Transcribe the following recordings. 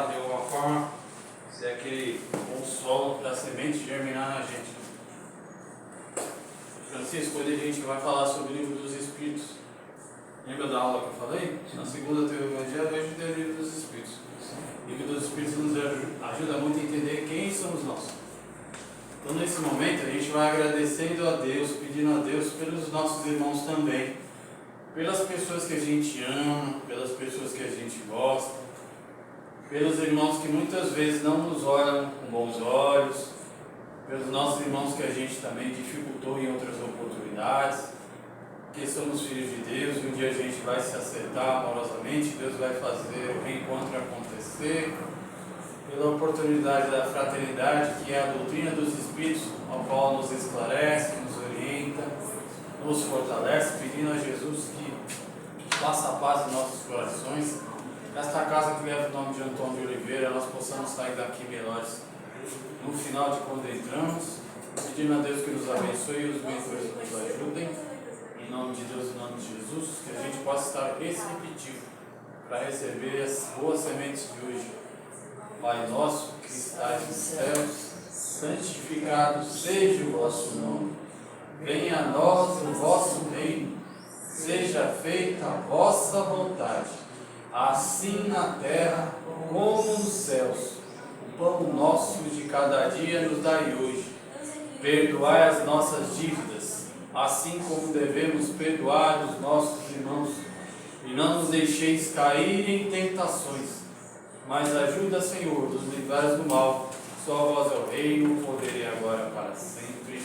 terra de alguma forma, ser aquele bom solo para a semente germinar na gente. Francisco, hoje a gente vai falar sobre o livro dos Espíritos. Lembra da aula que eu falei? Na segunda teve o Evangelho, hoje tem o livro dos Espíritos. O livro dos Espíritos nos ajuda muito a entender quem somos nós. Então, nesse momento, a gente vai agradecendo a Deus, pedindo a Deus pelos nossos irmãos também, pelas pessoas que a gente ama, pelas pessoas que a gente gosta, pelos irmãos que muitas vezes não nos olham com bons olhos, pelos nossos irmãos que a gente também dificultou em outras oportunidades, porque somos filhos de Deus e um dia a gente vai se acertar amorosamente, Deus vai fazer o reencontro acontecer, pela oportunidade da fraternidade, que é a doutrina dos Espíritos, ao qual nos esclarece, nos orienta, nos fortalece, pedindo a Jesus que faça a paz em nossos corações. Nesta casa que leva o nome de Antônio de Oliveira, nós possamos sair daqui melhores no final de quando entramos, pedindo a Deus que nos abençoe e os mentores nos ajudem, em nome de Deus e em nome de Jesus, que a gente possa estar receptivo para receber as boas sementes de hoje. Pai nosso que estás nos céus, santificado seja o vosso nome, venha a nós o vosso reino, seja feita a vossa vontade, assim na terra como nos céus. O pão nosso de cada dia nos dai hoje. Perdoai as nossas dívidas, assim como devemos perdoar os nossos irmãos. E não nos deixeis cair em tentações, mas ajuda, Senhor, nos livrares do mal. Só vós é o reino, o poder e agora para sempre.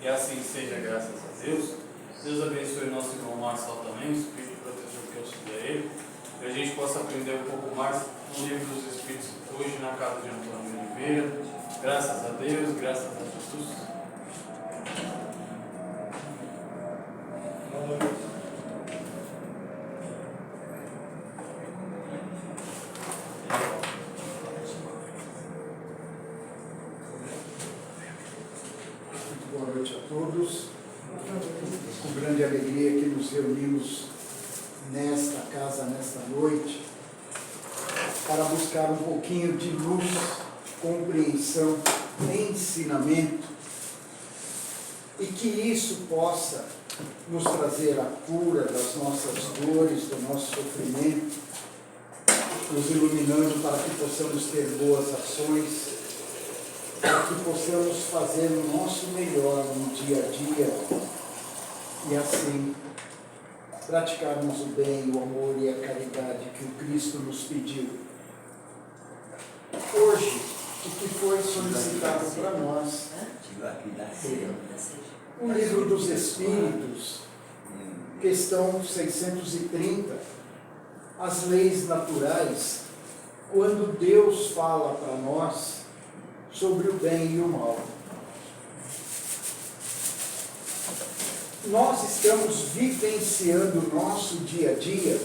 E assim seja, graças a Deus. Deus abençoe o nosso irmão Marcelo também, o Espírito protetor que auxilia ele. Que a gente possa aprender um pouco mais no livro dos Espíritos hoje na casa de Antônio de Oliveira. Graças a Deus, graças a Jesus. Boa noite a todos. Com grande alegria que nos reunimos nesta casa, nesta noite, para buscar um pouquinho de luz, compreensão, ensinamento, e que isso possa nos trazer a cura das nossas dores, do nosso sofrimento, nos iluminando para que possamos ter boas ações, para que possamos fazer o nosso melhor no dia a dia e assim praticarmos o bem, o amor e a caridade que o Cristo nos pediu. Hoje, o que foi solicitado para nós, o Livro dos Espíritos, questão 630, as leis naturais, quando Deus fala para nós sobre o bem e o mal. Nós estamos vivenciando o nosso dia a dia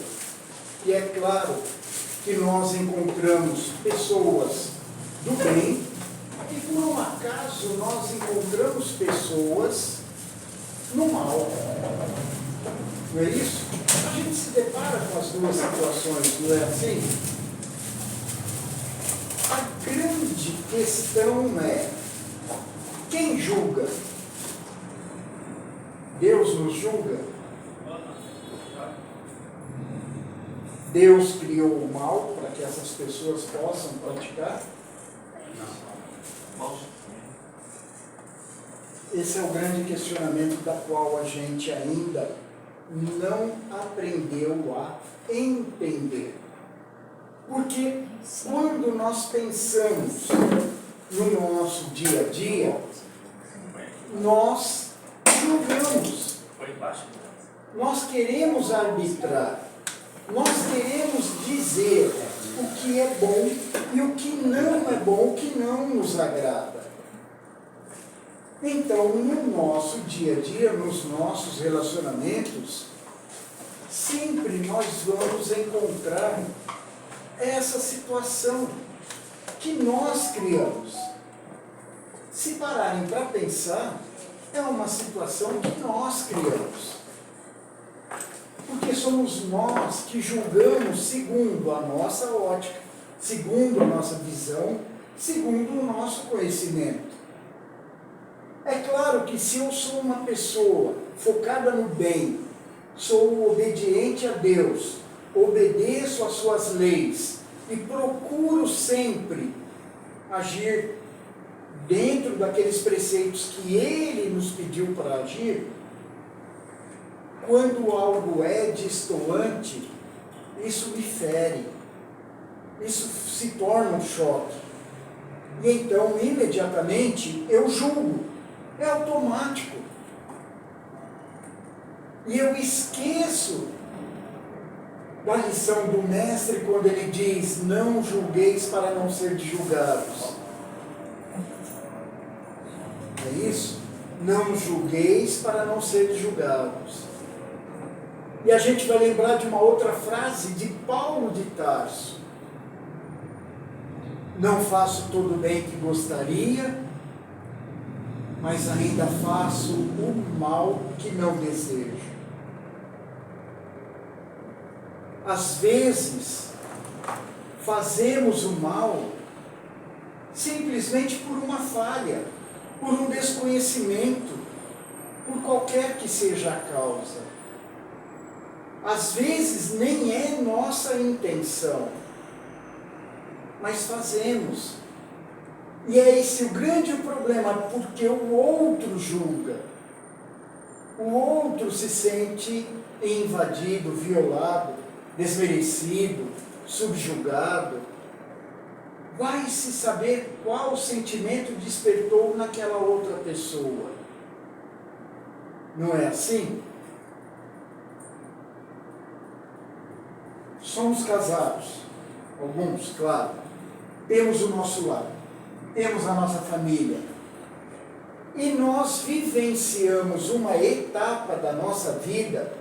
e é claro que nós encontramos pessoas do bem e por um acaso nós encontramos pessoas no mal. Não é isso? A gente se depara com as duas situações, não é assim? A grande questão é: quem julga? Deus nos julga? Deus criou o mal para que essas pessoas possam praticar? Não. Esse é o grande questionamento da qual a gente ainda não aprendeu a entender. Porque quando nós pensamos no nosso dia a dia, nós julgamos, nós queremos arbitrar, nós queremos dizer o que é bom e o que não é bom, o que não nos agrada. Então, no nosso dia a dia, nos nossos relacionamentos, sempre nós vamos encontrar essa situação que nós criamos. Se pararem para pensar, é uma situação que nós criamos. Porque somos nós que julgamos segundo a nossa ótica, segundo a nossa visão, segundo o nosso conhecimento. É claro que se eu sou uma pessoa focada no bem, sou obediente a Deus, obedeço às suas leis e procuro sempre agir dentro daqueles preceitos que Ele nos pediu para agir, quando algo é destoante, isso me fere, isso se torna um choque. E então, imediatamente, eu julgo, é automático. E eu esqueço da lição do mestre quando ele diz: não julgueis para não ser julgados. É isso? Não julgueis para não ser julgados. E a gente vai lembrar de uma outra frase de Paulo de Tarso: não faço todo o bem que gostaria, mas ainda faço o mal que não desejo. Às vezes, fazemos o mal simplesmente por uma falha, por um desconhecimento, por qualquer que seja a causa. Às vezes nem é nossa intenção, mas fazemos. E é esse o grande problema, porque o outro julga. O outro se sente invadido, violado, desmerecido, subjugado. Vai-se saber qual sentimento despertou naquela outra pessoa. Não é assim? Somos casados, alguns, claro. Temos o nosso lar, temos a nossa família. E nós vivenciamos uma etapa da nossa vida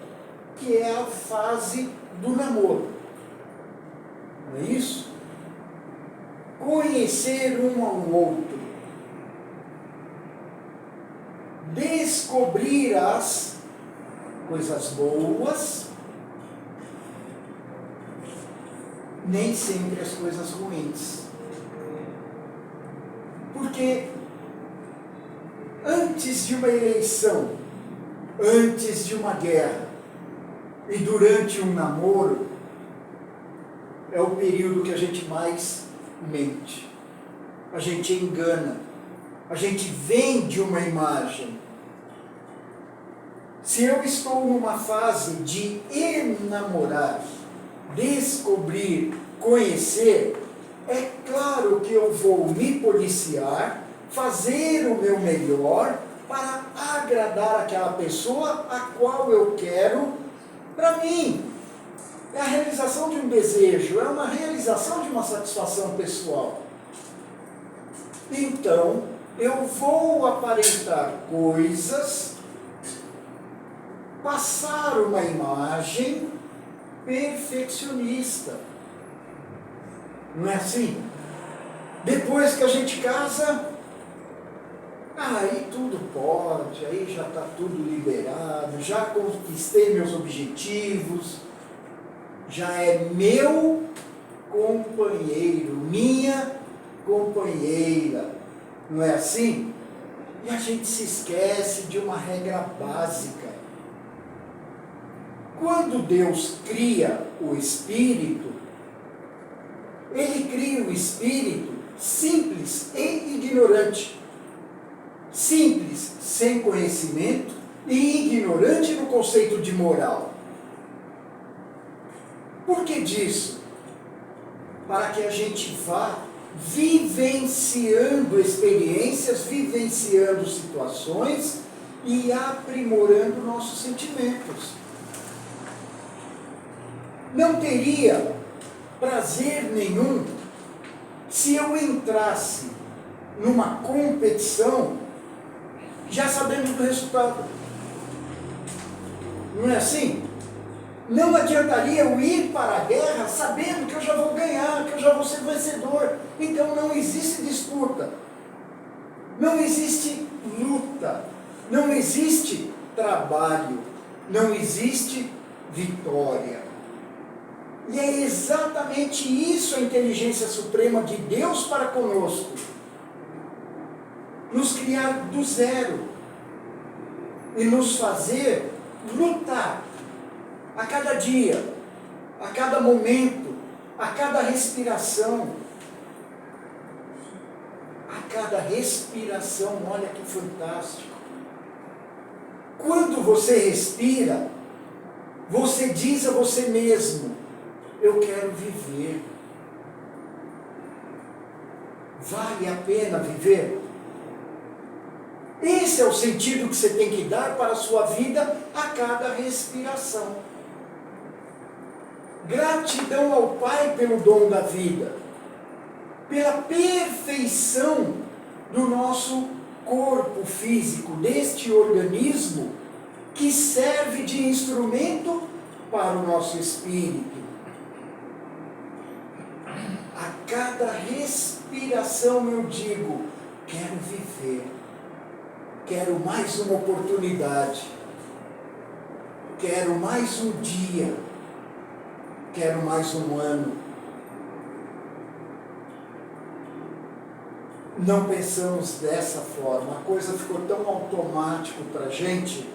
que é a fase do namoro. Não é isso? Conhecer um ao outro. Descobrir as coisas boas, nem sempre as coisas ruins. Porque antes de uma eleição, antes de uma guerra e durante um namoro, é o período que a gente mais mente, a gente engana, a gente vende uma imagem. Se eu estou numa fase de enamorar, descobrir, conhecer, é claro que eu vou me policiar, fazer o meu melhor para agradar aquela pessoa a qual eu quero para mim. É a realização de um desejo, é uma realização de uma satisfação pessoal. Então, eu vou aparentar coisas, passar uma imagem perfeccionista. Não é assim? Depois que a gente casa, aí tudo pode, aí já está tudo liberado, já conquistei meus objetivos, já é meu companheiro, minha companheira. Não é assim? E a gente se esquece de uma regra básica. Quando Deus cria o espírito, Ele cria o espírito simples e ignorante. Simples, sem conhecimento, e ignorante no conceito de moral. Por que disso? Para que a gente vá vivenciando experiências, vivenciando situações e aprimorando nossos sentimentos. Não teria prazer nenhum se eu entrasse numa competição já sabendo do resultado. Não é assim? Não adiantaria eu ir para a guerra sabendo que eu já vou ganhar, que eu já vou ser vencedor. Então não existe disputa, não existe luta, não existe trabalho, não existe vitória. E é exatamente isso a inteligência suprema de Deus para conosco. Nos criar do zero e nos fazer lutar a cada dia, a cada momento, a cada respiração. A cada respiração, olha que fantástico. Quando você respira, você diz a você mesmo: eu quero viver. Vale a pena viver? Esse é o sentido que você tem que dar para a sua vida a cada respiração. Gratidão ao Pai pelo dom da vida, pela perfeição do nosso corpo físico, deste organismo que serve de instrumento para o nosso espírito. A cada respiração eu digo: quero viver, quero mais uma oportunidade, quero mais um dia, quero mais um ano. Não pensamos dessa forma, a coisa ficou tão automático para a gente,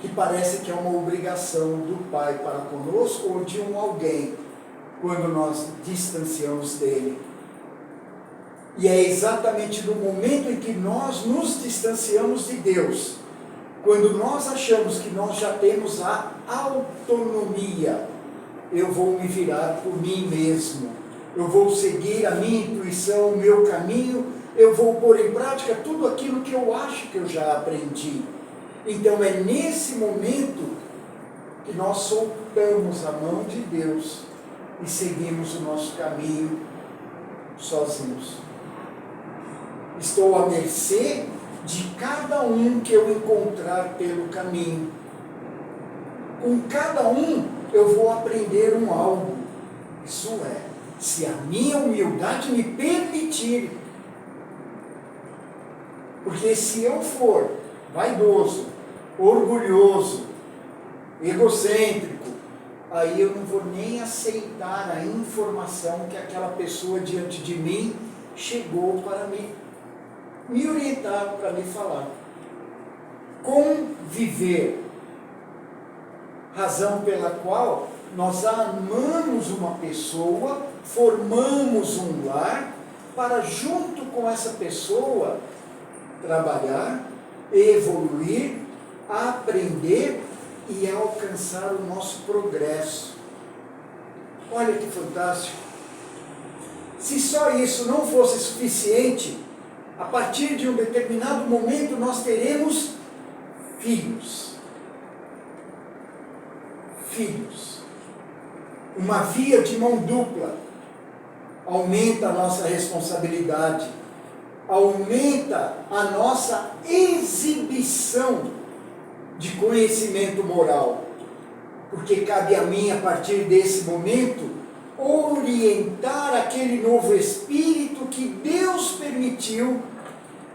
que parece que é uma obrigação do Pai para conosco ou de um alguém, quando nós distanciamos dele. E é exatamente no momento em que nós nos distanciamos de Deus, quando nós achamos que nós já temos a autonomia, eu vou me virar por mim mesmo, eu vou seguir a minha intuição, o meu caminho, eu vou pôr em prática tudo aquilo que eu acho que eu já aprendi. Então é nesse momento que nós soltamos a mão de Deus e seguimos o nosso caminho sozinhos. Estou à mercê de cada um que eu encontrar pelo caminho. Com cada um eu vou aprender um algo. Isso é, se a minha humildade me permitir. Porque se eu for vaidoso, orgulhoso, egocêntrico, aí eu não vou nem aceitar a informação que aquela pessoa diante de mim chegou para me orientar, para me falar. Conviver, razão pela qual nós amamos uma pessoa, formamos um lar, para junto com essa pessoa trabalhar, evoluir, aprender e alcançar o nosso progresso. Olha que fantástico! Se só isso não fosse suficiente, a partir de um determinado momento nós teremos filhos. Filhos. Uma via de mão dupla. Aumenta a nossa responsabilidade. Aumenta a nossa exibição de conhecimento moral. Porque cabe a mim, a partir desse momento, orientar aquele novo espírito que Deus permitiu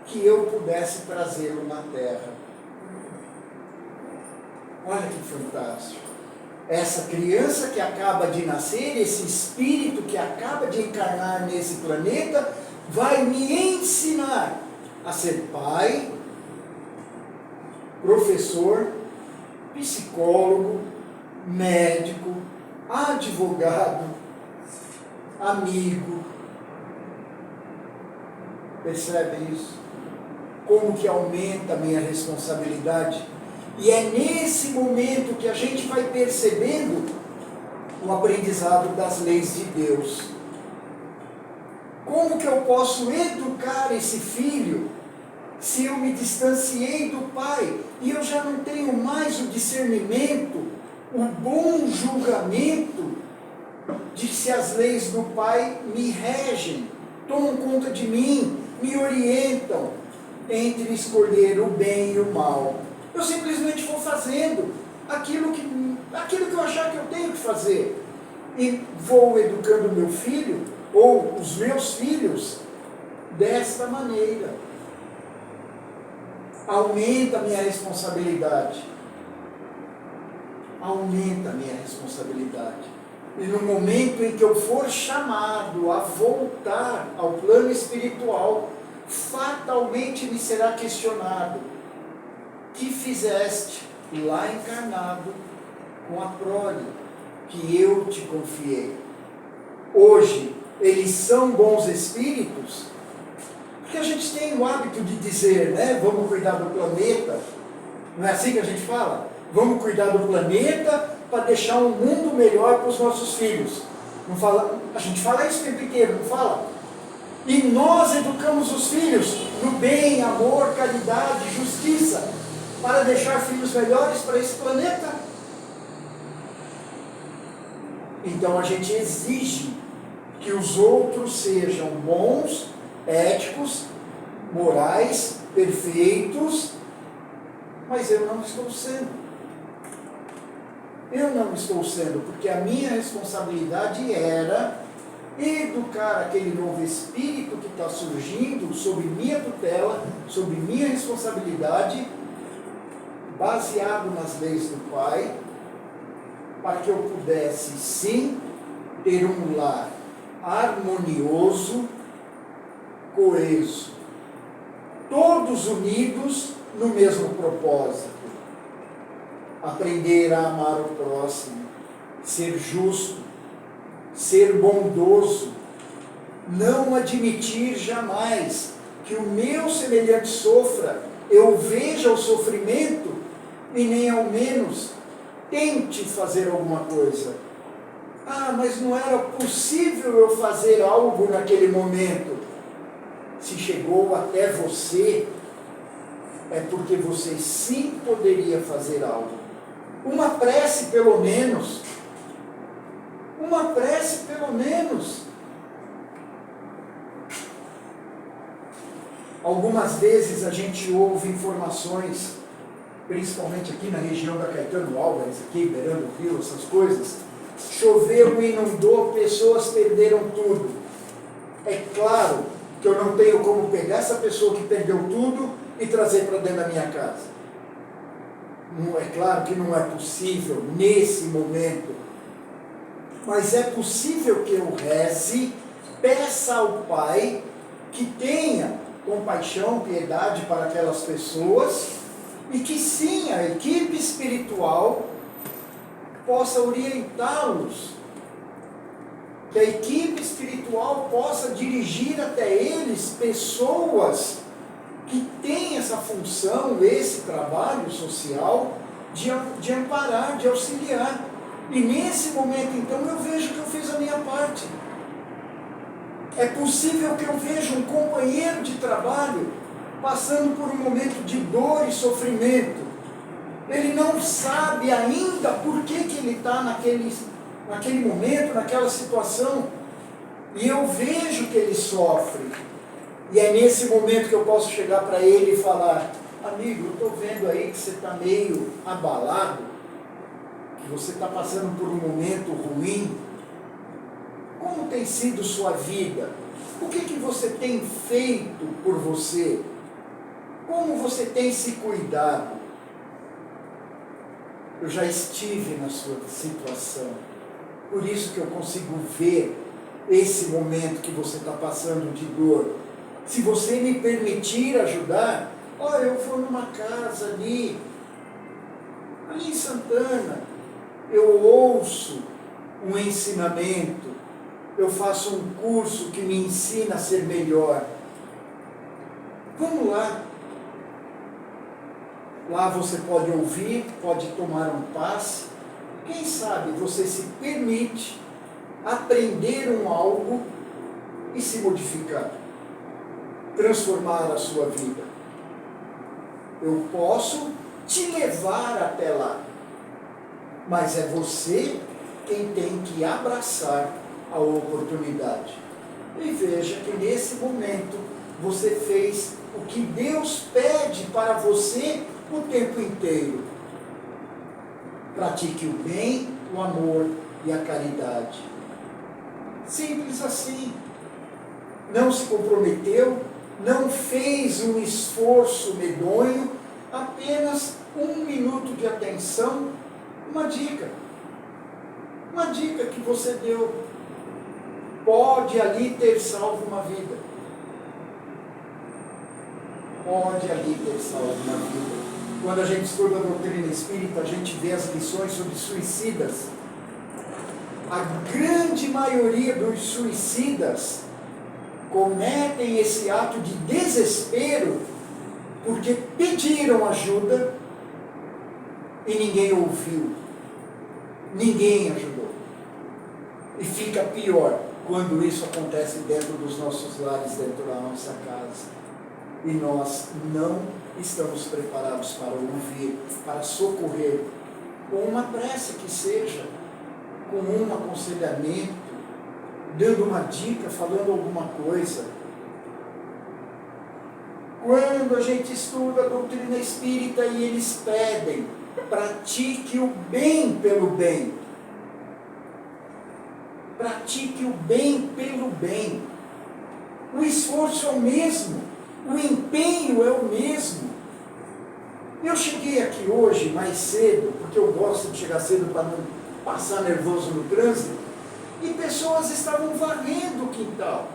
que eu pudesse trazê-lo na Terra. Olha que fantástico. Essa criança que acaba de nascer, esse espírito que acaba de encarnar nesse planeta, vai me ensinar a ser pai, professor, psicólogo, médico, advogado, amigo. Percebe isso? Como que aumenta a minha responsabilidade? E é nesse momento que a gente vai percebendo o aprendizado das leis de Deus. Como que eu posso educar esse filho se eu me distanciei do pai e eu já não tenho mais o discernimento, o bom julgamento de se as leis do pai me regem, tomam conta de mim, me orientam entre escolher o bem e o mal? Eu simplesmente vou fazendo aquilo que eu achar que eu tenho que fazer. E vou educando meu filho, ou os meus filhos, desta maneira. Aumenta a minha responsabilidade. Aumenta a minha responsabilidade. e no momento em que eu for chamado a voltar ao plano espiritual, fatalmente me será questionado: que fizeste lá encarnado com a prole que eu te confiei? Hoje, eles são bons espíritos? Porque a gente tem o hábito de dizer, né, vamos cuidar do planeta. Não é assim que a gente fala? Vamos cuidar do planeta para deixar um mundo melhor para os nossos filhos. Não fala, a gente fala isso o tempo inteiro, não fala? E nós educamos os filhos no bem, amor, caridade, justiça, para deixar filhos melhores para esse planeta. Então a gente exige que os outros sejam bons, éticos, morais, perfeitos, mas eu não estou sendo. Eu não estou sendo, porque a minha responsabilidade era educar aquele novo espírito que está surgindo sob minha tutela, sob minha responsabilidade, baseado nas leis do Pai, para que eu pudesse sim ter um lar harmonioso, coeso, todos unidos no mesmo propósito. Aprender a amar o próximo, ser justo, ser bondoso, não admitir jamais que o meu semelhante sofra, eu veja o sofrimento e nem ao menos tente fazer alguma coisa. Ah, mas não era possível eu fazer algo naquele momento. Se chegou até você, é porque você sim poderia fazer algo. Uma prece pelo menos. Uma prece pelo menos. Algumas vezes a gente ouve informações, principalmente aqui na região da Caetano Álvares, aqui beirando o rio, essas coisas. Choveu e inundou, pessoas perderam tudo. É claro que eu não tenho como pegar essa pessoa que perdeu tudo e trazer para dentro da minha casa. Não, é claro que não é possível nesse momento, mas é possível que eu reze, peça ao Pai que tenha compaixão, piedade para aquelas pessoas e que sim, a equipe espiritual possa orientá-los, que a equipe espiritual possa dirigir até eles pessoas que têm essa função, esse trabalho social de amparar, de auxiliar. E nesse momento, então, eu vejo que eu fiz a minha parte. É possível que eu veja um companheiro de trabalho passando por um momento de dor e sofrimento. Ele não sabe ainda por que ele está naquele momento, naquela situação. E eu vejo que ele sofre. E é nesse momento que eu posso chegar para ele e falar: amigo, eu estou vendo aí que você está meio abalado, que você está passando por um momento ruim. Como tem sido sua vida? O que você tem feito por você? Como você tem se cuidado? Eu já estive na sua situação, por isso que eu consigo ver esse momento que você está passando de dor. Se você me permitir ajudar, olha, eu vou numa casa ali em Santana, eu ouço um ensinamento, eu faço um curso que me ensina a ser melhor. Vamos lá. Lá você pode ouvir, pode tomar um passe. Quem sabe você se permite aprender algo e se modificar, transformar a sua vida. Eu posso te levar até lá, mas é você quem tem que abraçar a oportunidade. E veja que nesse momento você fez o que Deus pede para você o tempo inteiro. Pratique o bem, o amor e a caridade. Simples assim. Não se comprometeu, não fez um esforço medonho, apenas 1 minuto de atenção, uma dica. Uma dica que você deu pode ali ter salvo uma vida. Pode ali ter salvo uma vida. Quando a gente estuda a doutrina espírita, a gente vê as lições sobre suicidas. A grande maioria dos suicidas cometem esse ato de desespero porque pediram ajuda e ninguém ouviu. Ninguém ajudou. E fica pior quando isso acontece dentro dos nossos lares, dentro da nossa casa. E nós não estamos preparados para ouvir, para socorrer, com uma prece que seja, com um aconselhamento, dando uma dica, falando alguma coisa. Quando a gente estuda a doutrina espírita e eles pedem, pratique o bem pelo bem. Pratique o bem pelo bem. O esforço é o mesmo, o empenho é o mesmo. Eu cheguei aqui hoje mais cedo, porque eu gosto de chegar cedo para não passar nervoso no trânsito, e pessoas estavam varrendo o quintal.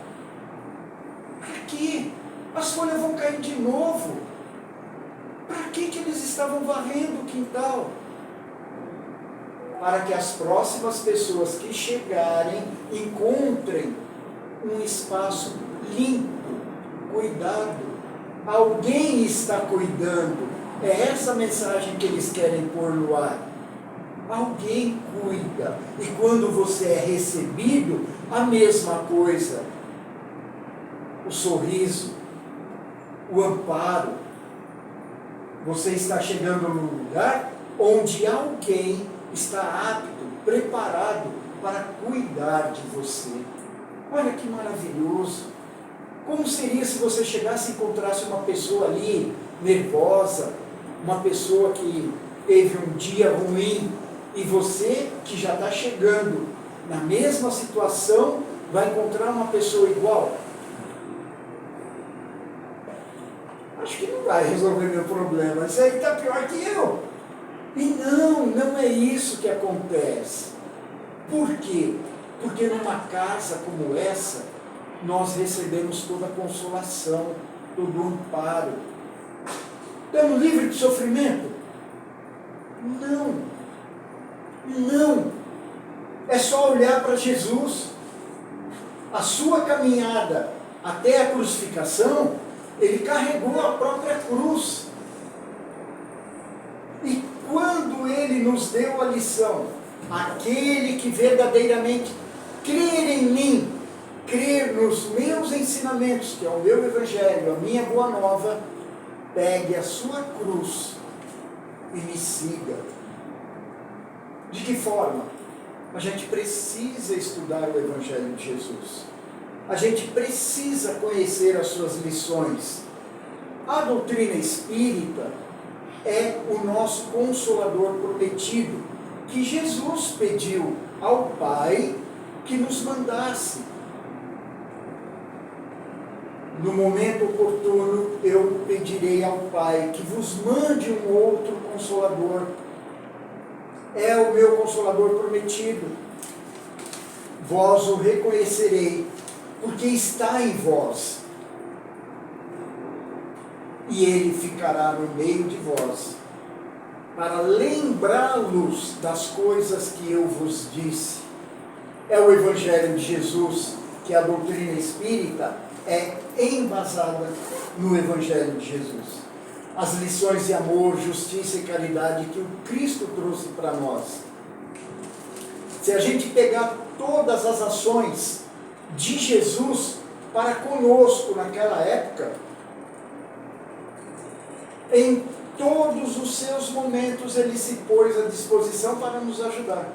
Para quê? As folhas vão cair de novo. Para que eles estavam varrendo o quintal? Para que as próximas pessoas que chegarem encontrem um espaço limpo, cuidado. Alguém está cuidando. É essa mensagem que eles querem pôr no ar. Alguém cuida. E quando você é recebido, a mesma coisa. O sorriso, o amparo. Você está chegando num lugar onde alguém está apto, preparado para cuidar de você. Olha que maravilhoso. Como seria se você chegasse e encontrasse uma pessoa ali nervosa, uma pessoa que teve um dia ruim, e você que já está chegando na mesma situação, vai encontrar uma pessoa igual? Acho que não vai resolver meu problema. Isso aí está pior que eu. E não é isso que acontece. Por quê? Porque numa casa como essa, nós recebemos toda a consolação, todo o amparo. Estamos livres de sofrimento? Não. É só olhar para Jesus. A sua caminhada até a crucificação, ele carregou a própria cruz. E quando ele nos deu a lição, aquele que verdadeiramente crer em mim, crer nos meus ensinamentos, que é o meu evangelho, a minha boa nova, pegue a sua cruz e me siga. De que forma? A gente precisa estudar o evangelho de Jesus. A gente precisa conhecer as suas lições. A doutrina espírita é o nosso consolador prometido, que Jesus pediu ao Pai que nos mandasse. No momento oportuno, eu pedirei ao Pai que vos mande um outro consolador. É o meu consolador prometido. Vós o reconhecerei, porque está em vós. E ele ficará no meio de vós, para lembrá-los das coisas que eu vos disse. É o Evangelho de Jesus, que a doutrina espírita é embasada no Evangelho de Jesus. As lições de amor, justiça e caridade que o Cristo trouxe para nós. Se a gente pegar todas as ações de Jesus para conosco naquela época, em todos os seus momentos ele se pôs à disposição para nos ajudar.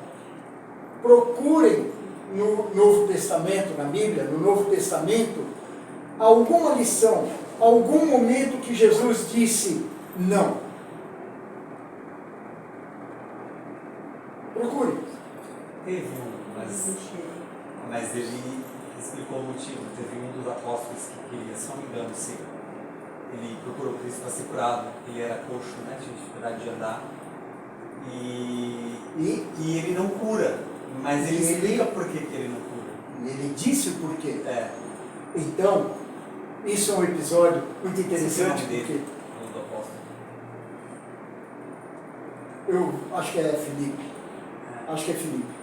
Procurem no Novo Testamento, na Bíblia, no Novo Testamento, alguma lição, algum momento que Jesus disse não. Procure. Teve mas ele explicou o motivo. Teve um dos apóstolos que queria, se não me engano, ele procurou Cristo para ser curado. Ele era coxo, né? Tinha dificuldade de andar. E ele não cura. Mas ele E explica por que ele não cura. Ele disse o porquê. É. Então, isso é um episódio muito interessante, Esse é o nome porque dele, do apóstolo. eu acho que é Filipe. Acho que é Filipe.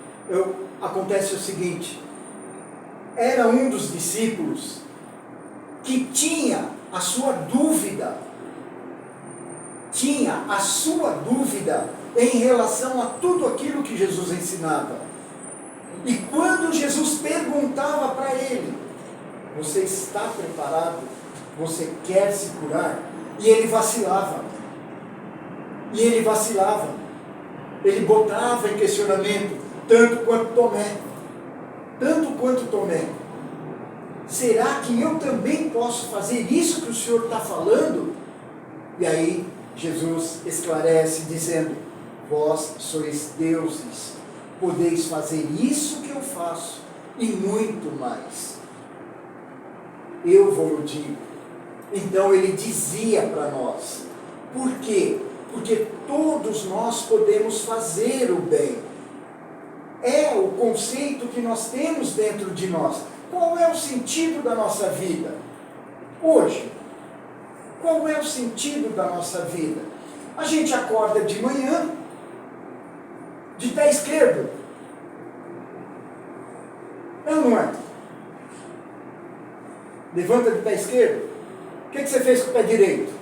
Acontece o seguinte: era um dos discípulos que tinha a sua dúvida em relação a tudo aquilo que Jesus ensinava. E quando Jesus perguntava para ele: você está preparado? Você quer se curar? E ele vacilava. Ele botava em questionamento, tanto quanto Tomé. Será que eu também posso fazer isso que o Senhor está falando? E aí Jesus esclarece dizendo: vós sois deuses, podeis fazer isso que eu faço e muito mais. Eu vos digo. Então ele dizia para nós. Por quê? Porque todos nós podemos fazer o bem. É o conceito que nós temos dentro de nós. Qual é o sentido da nossa vida? Hoje, qual é o sentido da nossa vida? A gente acorda de manhã, de pé esquerdo. É ou não é? Levanta de pé esquerdo. O que você fez com o pé direito?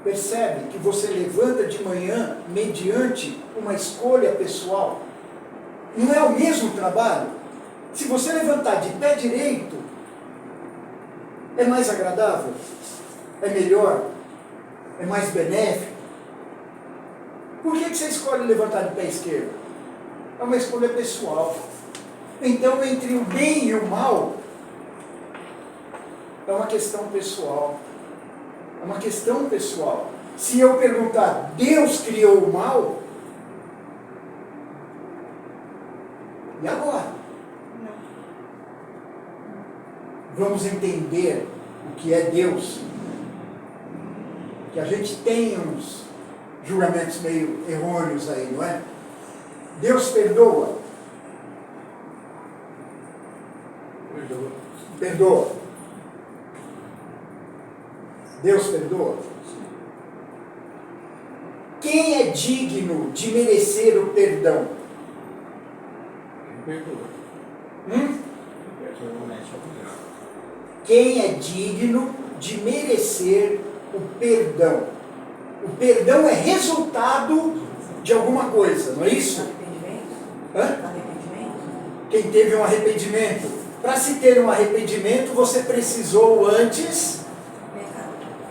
Percebe que você levanta de manhã mediante uma escolha pessoal. Não é o mesmo trabalho? Se você levantar de pé direito, é mais agradável? É melhor? É mais benéfico? Por que você escolhe levantar de pé esquerdo? É uma escolha pessoal. Então, entre o bem e o mal, é uma questão pessoal. É uma questão pessoal. Se eu perguntar, Deus criou o mal? E agora? Vamos entender o que é Deus. Que a gente tem uns julgamentos meio errôneos aí, não é? Deus perdoa. Perdoa. Deus perdoa. Quem é digno de merecer o perdão? Quem é digno de merecer o perdão? O perdão é resultado de alguma coisa, não é isso? Arrependimento? Quem teve um arrependimento. Para se ter um arrependimento, você precisou antes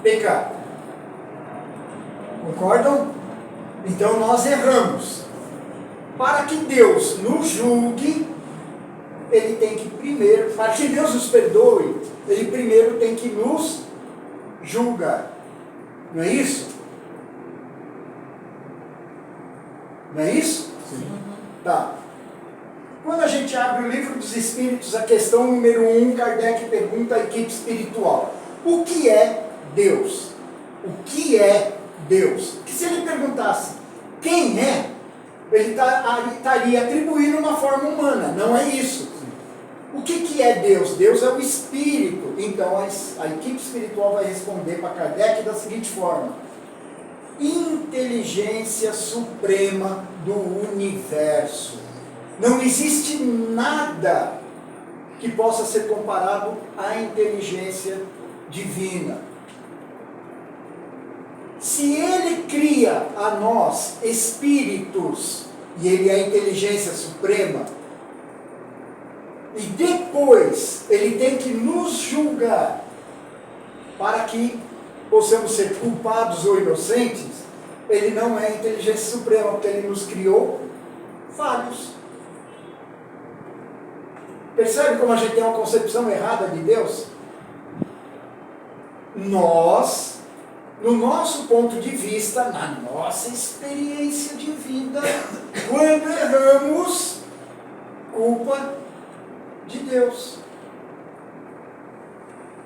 pecar. Concordam? Então nós erramos. Para que Deus nos julgue, Ele tem que primeiro, para que Deus nos perdoe, Ele primeiro tem que nos julgar. Não é isso? Não é isso? Sim. Tá. Quando a gente abre o livro dos Espíritos, a questão número 1, Kardec pergunta à equipe espiritual: o que é Deus? O que é Deus? Que se ele perguntasse quem é, ele estaria atribuindo uma forma humana. Não é isso. O que é Deus? Deus é o Espírito. Então a equipe espiritual vai responder para Kardec da seguinte forma: inteligência suprema do universo. Não existe nada que possa ser comparado à inteligência divina. Se Ele cria a nós espíritos, e Ele é a inteligência suprema, e depois Ele tem que nos julgar para que possamos ser culpados ou inocentes, Ele não é a inteligência suprema, porque Ele nos criou falhos. Percebe como a gente tem uma concepção errada de Deus? Nós, no nosso ponto de vista, na nossa experiência de vida, quando erramos, culpa de Deus.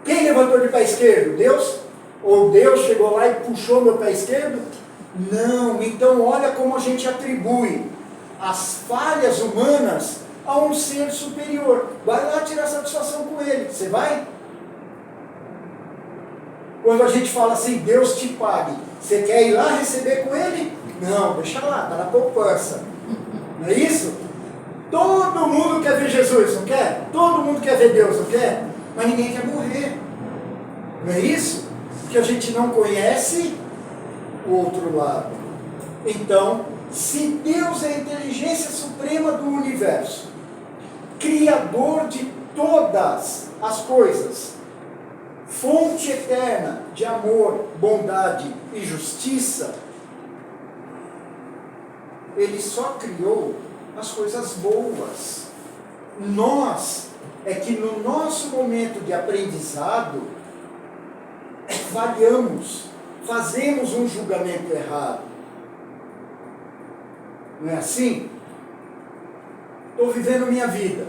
Quem levantou de pé esquerdo? Deus? Ou Deus chegou lá e puxou meu pé esquerdo? Não, então olha como a gente atribui as falhas humanas a um ser superior. Vai lá tirar satisfação com ele. Você vai? Quando a gente fala assim, Deus te pague, você quer ir lá receber com ele? Não, deixa lá, está na poupança. Não é isso? Todo mundo quer ver Jesus, não quer? Todo mundo quer ver Deus, não quer? Mas ninguém quer morrer. Não é isso? Porque a gente não conhece o outro lado. Então, se Deus é a inteligência suprema do universo, criador de todas as coisas, fonte eterna de amor, bondade e justiça, Ele só criou as coisas boas. Nós, é que no nosso momento de aprendizado, falhamos, fazemos um julgamento errado. Não é assim? Estou vivendo minha vida.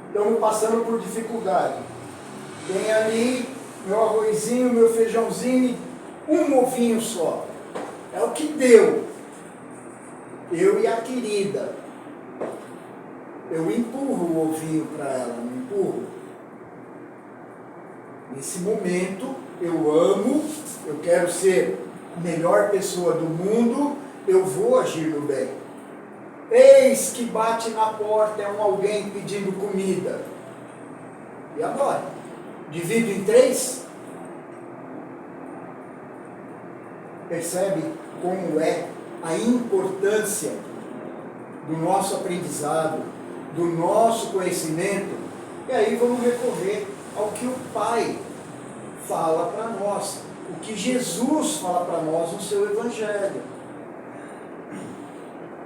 Estamos passando por dificuldade. Tem ali meu arrozinho, meu feijãozinho, um ovinho só. É o que deu. Eu e a querida. Eu empurro o ovinho para ela, não empurro? Nesse momento, eu amo, eu quero ser a melhor pessoa do mundo, eu vou agir no bem. Eis que bate na porta, é alguém pedindo comida. E agora? Divido em 3? Percebe como é a importância do nosso aprendizado, do nosso conhecimento? E aí vamos recorrer ao que o Pai fala para nós, o que Jesus fala para nós no seu Evangelho.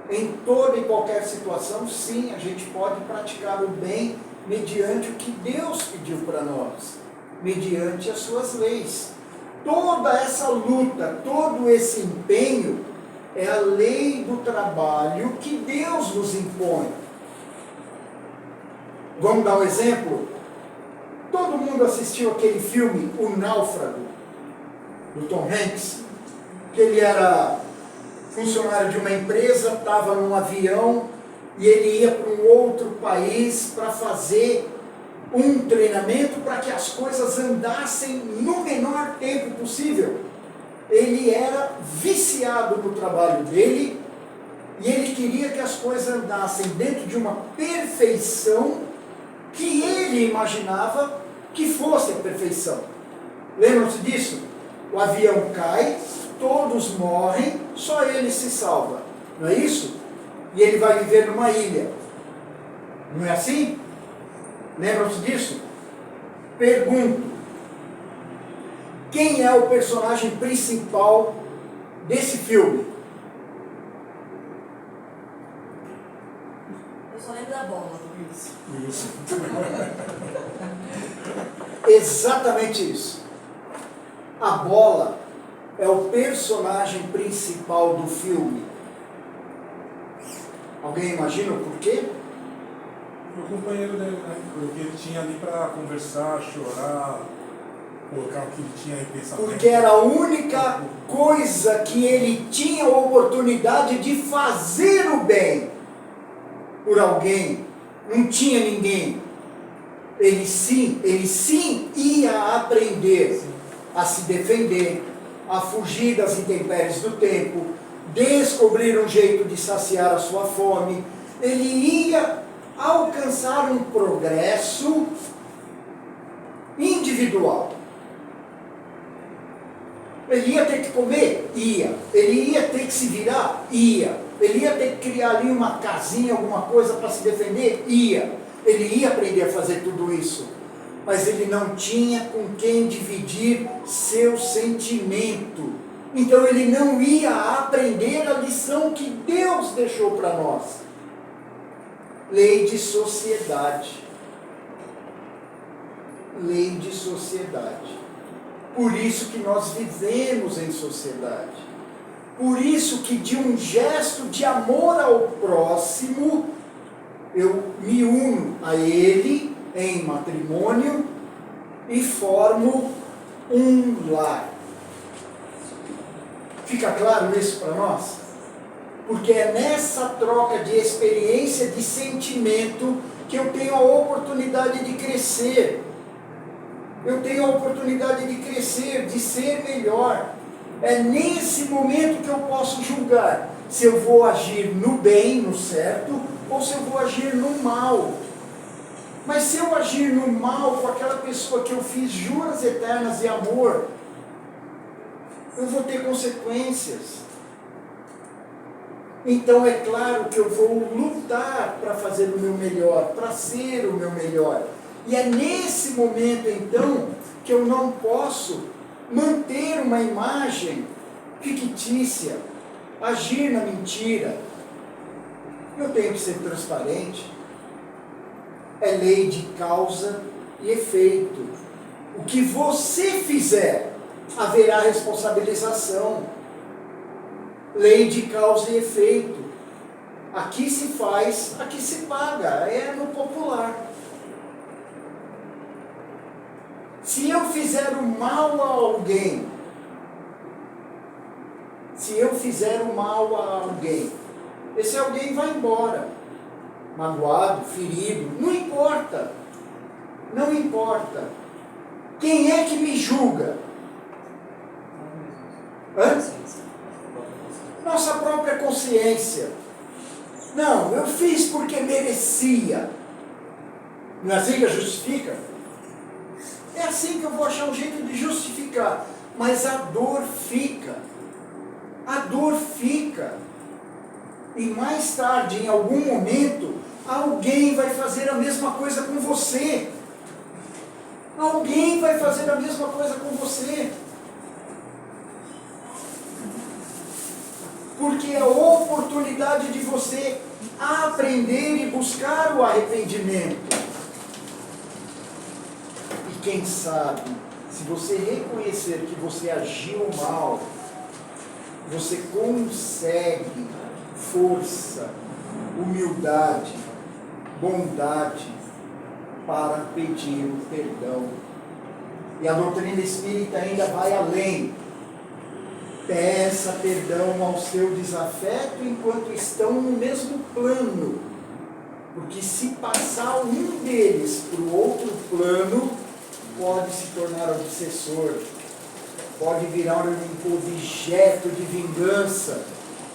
Em toda e qualquer situação, sim, a gente pode praticar o bem mediante o que Deus pediu para nós, mediante as suas leis. Toda essa luta, todo esse empenho é a lei do trabalho que Deus nos impõe. Vamos dar um exemplo? Todo mundo assistiu aquele filme O Náufrago, do Tom Hanks, que ele era funcionário de uma empresa, estava num avião e ele ia para um outro país para fazer um treinamento para que as coisas andassem no menor tempo possível. Ele era viciado no trabalho dele e ele queria que as coisas andassem dentro de uma perfeição que ele imaginava que fosse a perfeição. Lembram-se disso? O avião cai, todos morrem, só ele se salva. Não é isso? E ele vai viver numa ilha. Não é assim? Lembram-se disso? Pergunto: quem é o personagem principal desse filme? Eu só lembro da bola do Wilson. Isso. Exatamente isso. A bola é o personagem principal do filme. Alguém imagina o porquê? O companheiro dele, né? Porque ele tinha ali para conversar, chorar, colocar o que ele tinha em pensamento. Porque era a única coisa que ele tinha a oportunidade de fazer o bem por alguém. Não tinha ninguém. Ele sim ia aprender a se defender, a fugir das intempéries do tempo, descobrir um jeito de saciar a sua fome. Ele ia alcançar um progresso individual. Ele ia ter que comer? Ia. Ele ia ter que se virar? Ia. Ele ia ter que criar ali uma casinha, alguma coisa para se defender? Ia. Ele ia aprender a fazer tudo isso. Mas ele não tinha com quem dividir seu sentimento. Então ele não ia aprender a lição que Deus deixou para nós. Lei de sociedade. Lei de sociedade. Por isso que nós vivemos em sociedade. Por isso que de um gesto de amor ao próximo, eu me uno a ele em matrimônio e formo um lar. Fica claro isso para nós? Porque é nessa troca de experiência, de sentimento, que eu tenho a oportunidade de crescer. Eu tenho a oportunidade de crescer, de ser melhor. É nesse momento que eu posso julgar se eu vou agir no bem, no certo, ou se eu vou agir no mal. Mas se eu agir no mal com aquela pessoa que eu fiz juras eternas de amor, eu vou ter consequências. Então é claro que eu vou lutar para fazer o meu melhor, para ser o meu melhor. E é nesse momento então que eu não posso manter uma imagem fictícia, agir na mentira. Eu tenho que ser transparente. É lei de causa e efeito. O que você fizer, haverá responsabilização. Lei de causa e efeito. Aqui se faz, aqui se paga. É no popular. Se eu fizer o mal a alguém, esse alguém vai embora, magoado, ferido, não importa. Não importa. Quem é que me julga? Hã? Nossa própria consciência. Não, eu fiz porque merecia. Não é assim que justifica? É assim que eu vou achar um jeito de justificar. Mas a dor fica. A dor fica. E mais tarde, em algum momento, alguém vai fazer a mesma coisa com você. Alguém vai fazer a mesma coisa com você. Porque é a oportunidade de você aprender e buscar o arrependimento. E quem sabe, se você reconhecer que você agiu mal, você consegue força, humildade, bondade para pedir o perdão. E a doutrina espírita ainda vai além. Peça perdão ao seu desafeto enquanto estão no mesmo plano. Porque se passar um deles para o outro plano, pode se tornar obsessor. Pode virar um objeto de vingança.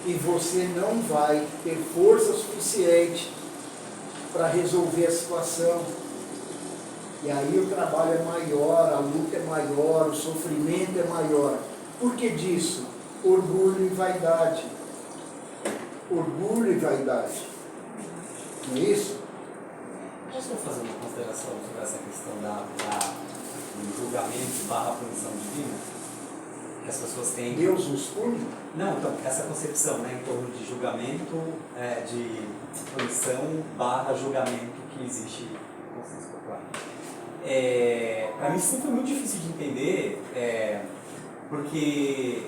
E você não vai ter força suficiente para resolver a situação. E aí o trabalho é maior, a luta é maior, o sofrimento é maior. Por que disso? Orgulho e vaidade. Orgulho e vaidade. Não é isso? Posso fazer uma consideração sobre essa questão do julgamento / punição divina? Que as pessoas têm... Deus os pune? Não, então, essa concepção, né, em torno de julgamento, de punição / julgamento que existe no consenso popular. Para mim sempre foi muito difícil de entender, porque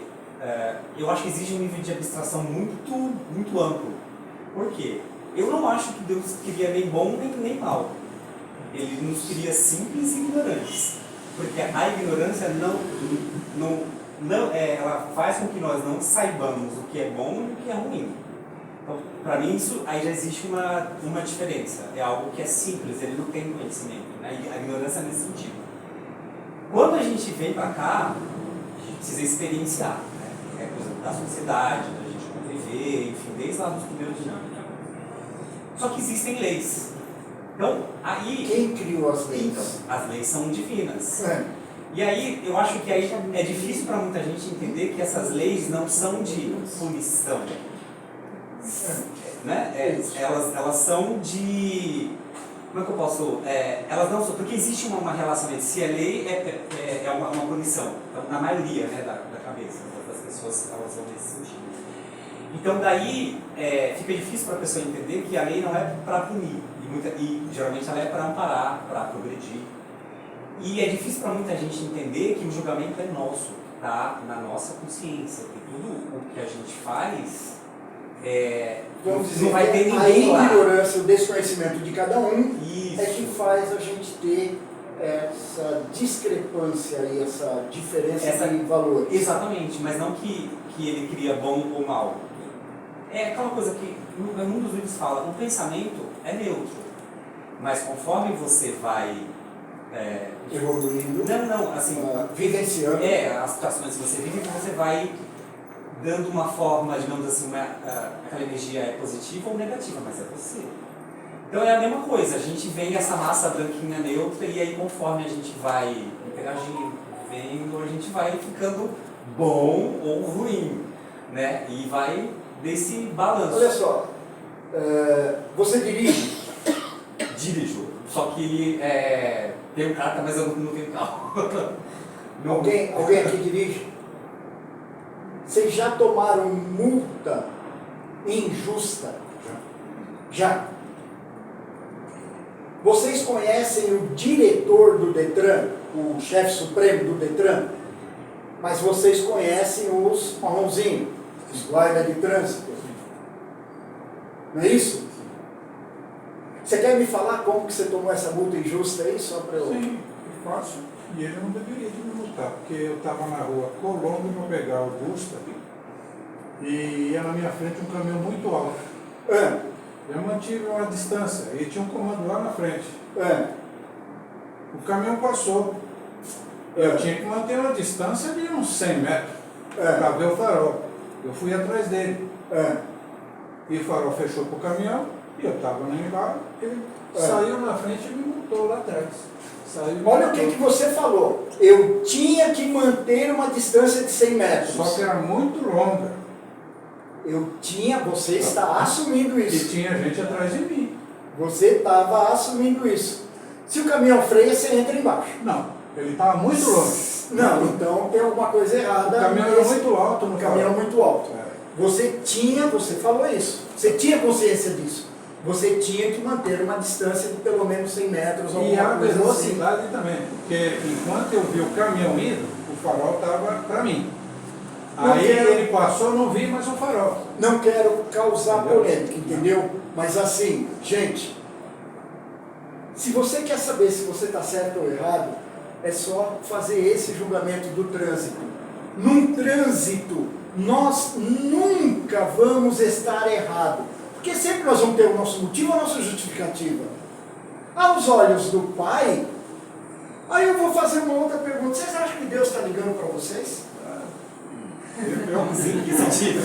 eu acho que exige um nível de abstração muito amplo. Por quê? Eu não acho que Deus queria nem bom nem mal. Ele nos queria simples e ignorantes. Porque a ignorância ela faz com que nós não saibamos o que é bom e o que é ruim. Então, para mim, isso aí já existe uma diferença. É algo que é simples, ele não tem conhecimento. Né? A ignorância é nesse sentido. Quando a gente vem para cá, a gente precisa experienciar. Né? É coisa da sociedade, da gente conviver, enfim, desde lá dos primeiros dias. Só que existem leis. Então, aí... Quem criou as leis? Então, as leis são divinas. É. E aí, eu acho que aí é difícil para muita gente entender que essas leis não são de punição. Né? Elas são de... Como é que eu posso... elas não são... Porque existe uma relação entre se é lei, é uma punição. Então, na maioria, né, da cabeça das pessoas, elas vão nesse sentido. Então, daí, fica difícil para a pessoa entender que a lei não é para punir. E geralmente ela é para amparar, para progredir. E é difícil para muita gente entender que o julgamento é nosso, tá? Na nossa consciência. Que tudo o que a gente faz Vamos dizer não vai ter que a ninguém lá. ignorância, o desconhecimento de cada um Isso. é que faz a gente ter essa discrepância e essa diferença Essa- de valores. Exatamente, mas não que ele cria bom ou mal. É aquela coisa que um dos livros fala, um pensamento é neutro, mas conforme você vai... Evoluindo, Não, assim... vivenciando. as situações que você vive, você vai dando uma forma, digamos assim, aquela energia é positiva ou negativa, mas é você. Então é a mesma coisa, a gente vem essa massa branquinha neutra e aí conforme a gente vai interagindo, vendo, a gente vai ficando bom ou ruim, né? E vai desse balanço. Olha só, você dirige? Dirijo, só que tenho carta, mas eu não tenho carro. Alguém aqui dirige? Vocês já tomaram multa injusta? Já. Vocês conhecem o diretor do Detran, o chefe supremo do Detran? Mas vocês conhecem os marronzinhos, os guardas de trânsito. Não é isso? Você quer me falar como que você tomou essa multa injusta aí, só para eu... Sim, eu faço. E ele não deveria de me multar, porque eu estava na rua Colombo para pegar Augusta e ia na minha frente um caminhão muito alto. Eu mantive uma distância e tinha um comando lá na frente. O caminhão passou. Eu tinha que manter uma distância de uns 100 metros para ver o farol. Eu fui atrás dele. E o farol fechou para o caminhão e eu estava lá embaixo. Ele saiu na frente e me multou lá atrás. Olha o que você falou. Eu tinha que manter uma distância de 100 metros. Só que era muito longa. Você está assumindo E isso. tinha gente atrás de mim. Você estava assumindo isso. Se o caminhão freia, você entra embaixo. Não, ele estava muito longe. Não, então tem alguma coisa errada. O caminhão era muito alto no caminhão farol. muito alto. É. Você falou isso. Você tinha consciência disso. Você tinha que manter uma distância de pelo menos 100 metros. E a alguma coisa assim. velocidade também, porque enquanto eu vi o caminhão indo, o farol estava para mim. Não Aí quero- ele passou, eu não vi mais o farol. Não quero causar Entendeu? polêmica, entendeu? Mas assim, gente, se você quer saber se você está certo ou errado, é só fazer esse julgamento do trânsito. Num trânsito, nós nunca vamos estar errado, porque sempre nós vamos ter o nosso motivo, a nossa justificativa. Aos olhos do Pai, aí eu vou fazer uma outra pergunta. Vocês acham que Deus está ligando para vocês? Como assim? Que sentido?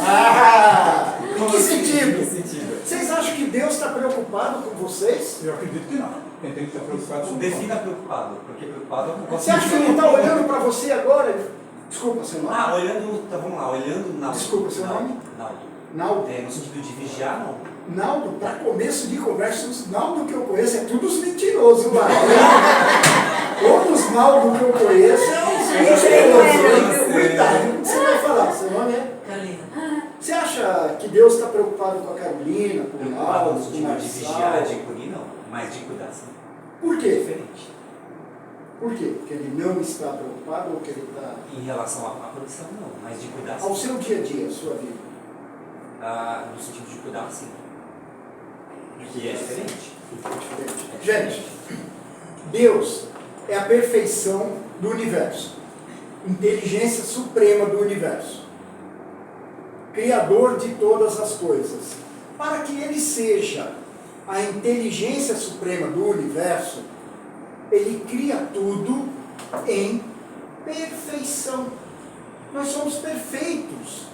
Em Como que assim? sentido? Que sentido? Vocês acham que Deus está preocupado com vocês? Eu acredito que não. Quem tem que estar preocupado sou Defina preocupado, porque preocupado eu não posso... Você acha que ele está olhando para você agora? Desculpa, seu nome. Olhando, tá, vamos lá, olhando Naldo. Desculpa, seu nome? Naldo. Naldo. No sentido de vigiar, não. Naldo, para começo de conversa, os Naldo que eu conheço é tudo os mentirosos lá. Todos os Naldo que eu conheço é uns mentirosos. Cuidado, o que você vai falar? Seu nome é? Carolina. Você acha que Deus está preocupado com a Carolina, com o Preocupado no Naldo, com o sentido de vigiar, Marçal? de punir, não. Mas de cuidar, sim. Por quê? Diferente. Por quê? Porque ele não está preocupado ou que ele está... Em relação à punição, não. Mas de cuidar, sim. Ao seu dia a dia, a sua vida. No sentido de cuidar, sim. Que é diferente. Gente, Deus é a perfeição do universo, inteligência suprema do universo, criador de todas as coisas. Para que ele seja a inteligência suprema do universo, ele cria tudo em perfeição. Nós somos perfeitos,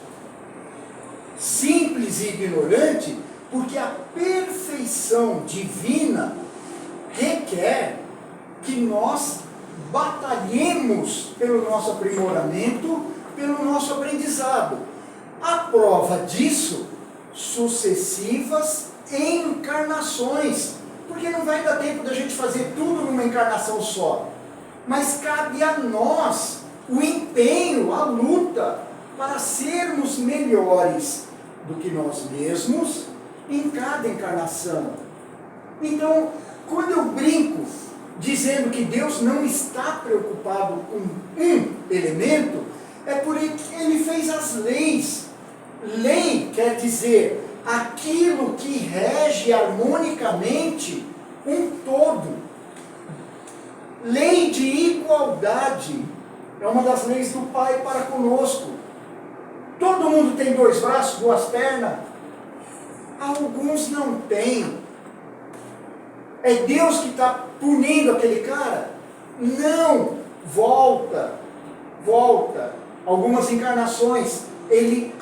simples e ignorante, porque a perfeição divina requer que nós batalhemos pelo nosso aprimoramento, pelo nosso aprendizado. A prova disso, sucessivas encarnações, porque não vai dar tempo da gente fazer tudo numa encarnação só. Mas cabe a nós o empenho, a luta, para sermos melhores do que nós mesmos em cada encarnação. Então, quando eu brinco dizendo que Deus não está preocupado com um elemento, é porque ele fez as leis. Lei quer dizer aquilo que rege harmonicamente um todo. Lei de igualdade é uma das leis do Pai para conosco. Todo mundo tem 2 braços, 2 pernas. Alguns não têm. É Deus que está punindo aquele cara? Não! Volta. Algumas encarnações, ele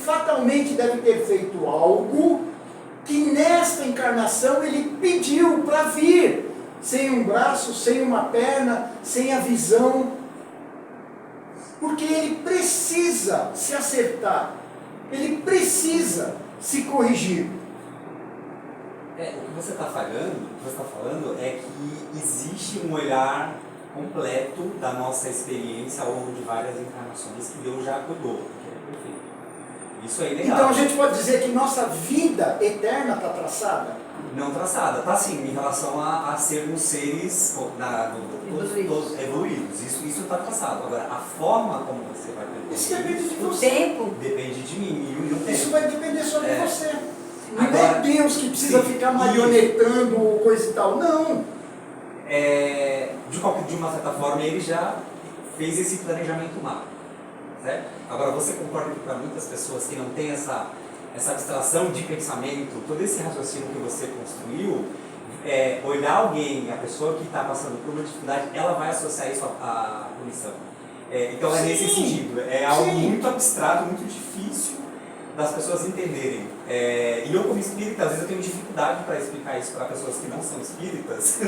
fatalmente deve ter feito algo que nesta encarnação ele pediu para vir. Sem um braço, sem uma perna, sem a visão. Porque ele precisa se acertar. Ele precisa se corrigir. O que você está falando é que existe um olhar completo da nossa experiência ao longo de várias encarnações que Deus já cuidou, que é perfeito. Isso é inegável. Então a gente pode dizer que nossa vida eterna está traçada? Não traçada, está sim, em relação a sermos seres todos evoluídos. Isso está traçado. Agora, a forma como você vai percorrer Isso depende de O você. tempo. depende de mim e do tempo. Isso vai depender só de você. Não Agora, é Deus que precisa sim, ficar marionetando ou coisa e tal. Não. De uma certa forma, ele já fez esse planejamento macro. Certo? Agora, você concorda que para muitas pessoas que não têm essa abstração de pensamento, todo esse raciocínio que você construiu, olhar alguém, a pessoa que está passando por uma dificuldade, ela vai associar isso à punição. Então é nesse sentido, é algo muito abstrato, muito difícil das pessoas entenderem. E eu como espírita, às vezes eu tenho dificuldade para explicar isso para pessoas que não são espíritas,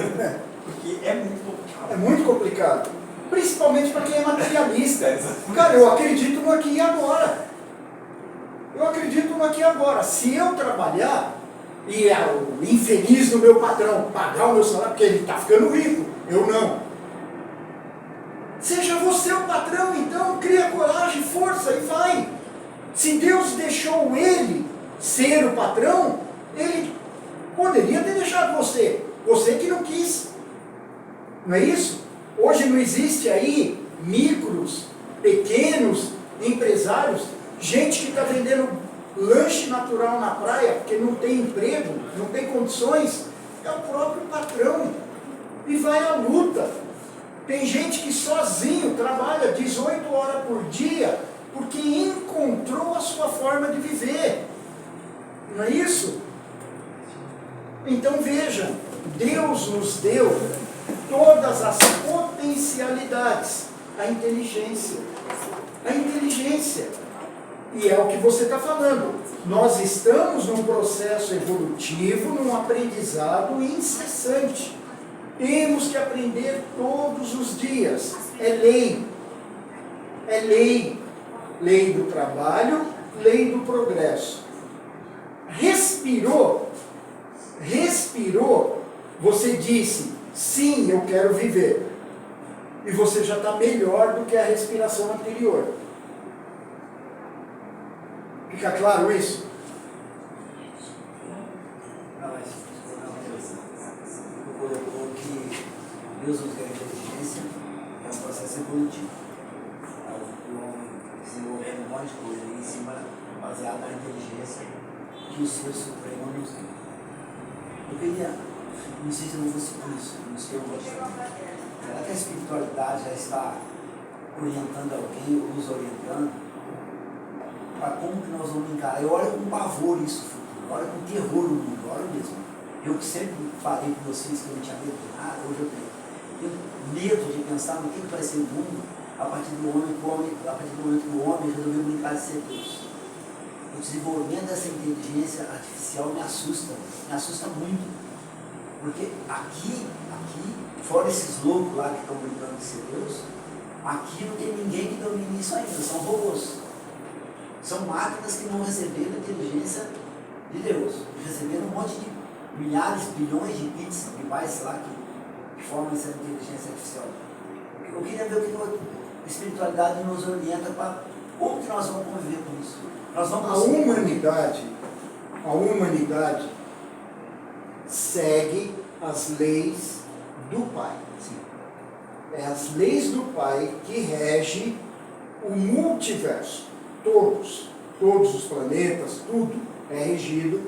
porque é muito complicado. É muito complicado. Principalmente para quem é materialista. Cara, eu acredito no aqui e agora. Se eu trabalhar e o infeliz do meu patrão pagar o meu salário, porque ele está ficando rico, eu não. Seja você o patrão, então, cria coragem, força e vai. Se Deus deixou ele ser o patrão, ele poderia ter deixado você. Você que não quis. Não é isso? Hoje não existe aí micros, pequenos empresários, gente que está vendendo lanche natural na praia porque não tem emprego, não tem condições, é o próprio patrão e vai à luta. Tem gente que sozinho trabalha 18 horas por dia porque encontrou a sua forma de viver. Não é isso? Então veja, Deus nos deu todas as potencialidades, a inteligência. E é o que você está falando. Nós estamos num processo evolutivo, num aprendizado incessante. Temos que aprender todos os dias. É lei. Lei do trabalho, lei do progresso. Respirou, você disse, sim, eu quero viver. E você já está melhor do que a respiração anterior. Fica claro isso? Colocou que Deus nos deu inteligência, é um processo evolutivo. O homem desenvolvendo um monte de coisa em cima, baseado na inteligência que o Ser Supremo nos deu. Eu queria, não sei se eu vou citar isso, não sei o que. Será que a espiritualidade já está orientando alguém ou nos orientando para como que nós vamos encarar? Eu olho com pavor isso, eu olho com terror no mundo, eu olho mesmo. Eu que sempre falei com vocês que eu não tinha medo de nada, hoje eu tenho medo de pensar no que vai ser o mundo a partir do momento que o homem resolveu brincar de ser Deus. O desenvolvimento dessa inteligência artificial me assusta muito. Porque aqui, fora esses loucos lá que estão brincando de ser Deus, aqui não tem ninguém que domine isso ainda, são robôs. São máquinas que não receberam a inteligência de Deus. Receberam um monte de milhares, bilhões de bits, devices lá que formam essa inteligência artificial. Eu queria ver o que a espiritualidade nos orienta para como que nós vamos conviver com isso. Nós vamos A humanidade segue as leis do Pai. Sim. É as leis do Pai que regem o multiverso. Todos os planetas, tudo é regido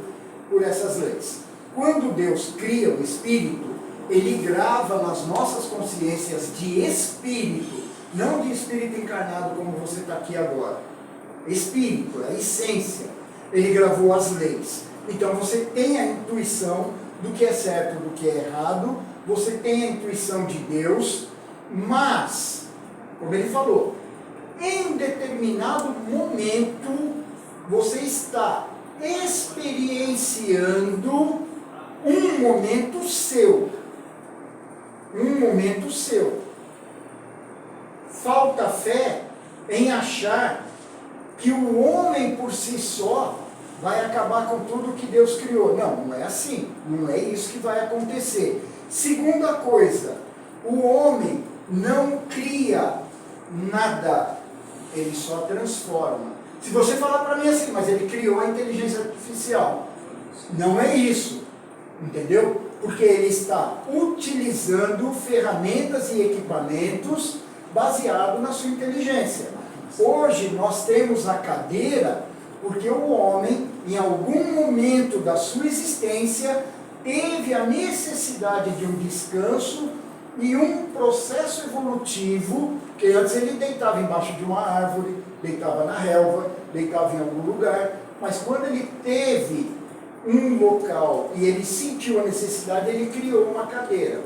por essas leis. Quando Deus cria o espírito, ele grava nas nossas consciências de espírito, não de espírito encarnado como você está aqui agora. Espírito, a essência. Ele gravou as leis. Então você tem a intuição do que é certo, do que é errado, você tem a intuição de Deus, mas, como ele falou, em determinado momento você está experienciando um momento seu. Um momento seu. Falta fé em achar que o homem por si só vai acabar com tudo que Deus criou. Não, não é assim. Não é isso que vai acontecer. Segunda coisa, o homem não cria nada, ele só transforma. Se você falar para mim assim, mas ele criou a inteligência artificial. Não é isso. Entendeu? Porque ele está utilizando ferramentas e equipamentos baseados na sua inteligência. Hoje nós temos a cadeira porque o homem, em algum momento da sua existência, teve a necessidade de um descanso e um processo evolutivo, que antes ele deitava embaixo de uma árvore, deitava na relva, deitava em algum lugar, mas quando ele teve um local e ele sentiu a necessidade, ele criou uma cadeira.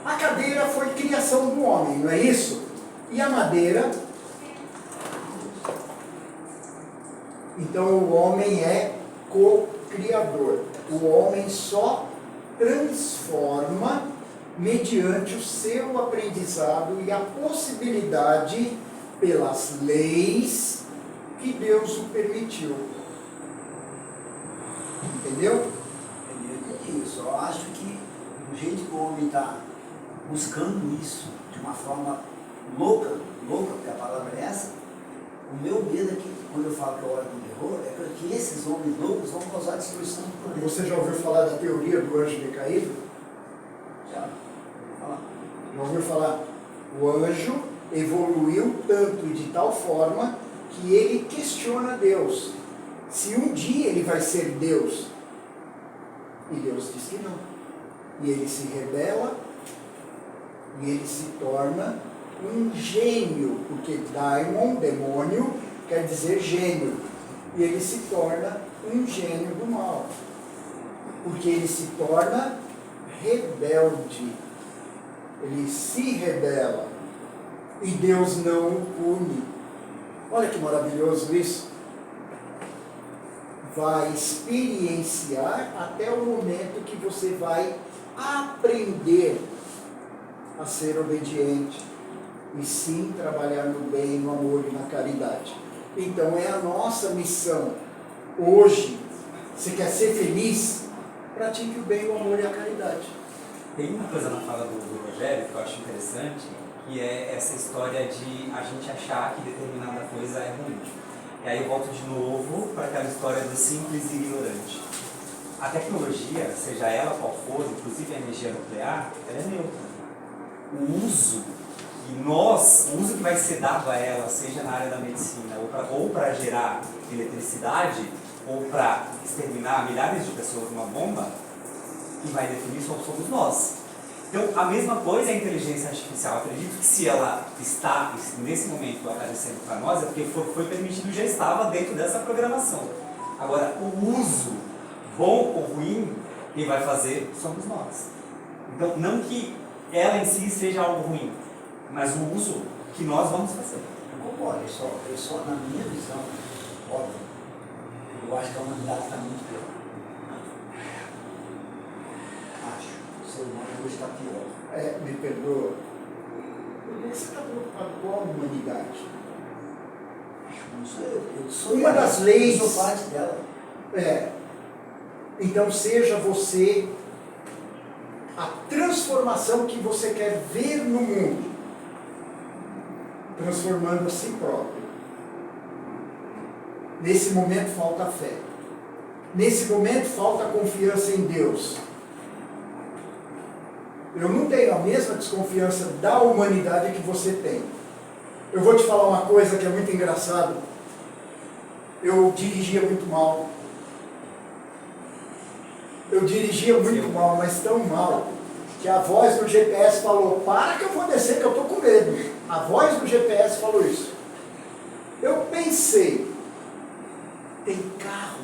A cadeira foi criação do homem, não é isso? E a madeira? Então o homem é co-criador. O homem só transforma mediante o seu aprendizado e a possibilidade pelas leis que Deus o permitiu. Entendeu? Eu entendi. Eu só acho que o jeito que o homem está buscando isso de uma forma louca, porque a palavra é essa, o meu medo é que, quando eu falo que eu olho com terror, é que esses homens loucos vão causar destruição do planeta. Você já ouviu falar da teoria do anjo decaído? Já. Já ouviu falar? O anjo evoluiu tanto e de tal forma que ele questiona Deus. Se um dia ele vai ser Deus. E Deus diz que não. E ele se rebela e ele se torna um gênio, porque daimon, demônio, quer dizer gênio. E ele se torna um gênio do mal. Porque ele se torna rebelde. Ele se rebela. E Deus não o pune. Olha que maravilhoso isso. Vai experienciar até o momento que você vai aprender a ser obediente e sim trabalhar no bem, no amor e na caridade. Então é a nossa missão. Hoje, você quer ser feliz? Pratique o bem, o amor e a caridade. Tem uma coisa na fala do Rogério que eu acho interessante, que é essa história de a gente achar que determinada coisa é ruim. E aí eu volto de novo para aquela história do simples e ignorante. A tecnologia, seja ela qual for, inclusive a energia nuclear, ela é neutra. O uso que vai ser dado a ela, seja na área da medicina, ou para gerar eletricidade, ou para exterminar milhares de pessoas numa bomba, que vai definir somos nós. Então, a mesma coisa é a inteligência artificial. Eu acredito que se ela está, nesse momento, aparecendo para nós, é porque foi permitido, já estava dentro dessa programação. Agora, o uso, bom ou ruim, quem vai fazer somos nós. Então, não que ela em si seja algo ruim, mas o uso que nós vamos fazer. Eu concordo, eu só na minha visão, óbvio, eu acho que a humanidade está muito pior. Acho. O ser humano hoje está pior. Me perdoa. Por que você está preocupado com a humanidade? Não sou eu sou Uma das leis. Eu sou parte dela. Então seja você a transformação que você quer ver no mundo, transformando a si próprio. Nesse momento falta fé. Nesse momento falta confiança em Deus. Eu não tenho a mesma desconfiança da humanidade que você tem. Eu vou te falar uma coisa que é muito engraçada. Eu dirigia muito mal. Eu dirigia muito mal, mas tão mal, que a voz do GPS falou, para que eu vou descer, que eu estou com medo. A voz do GPS falou isso. Eu pensei, tem carro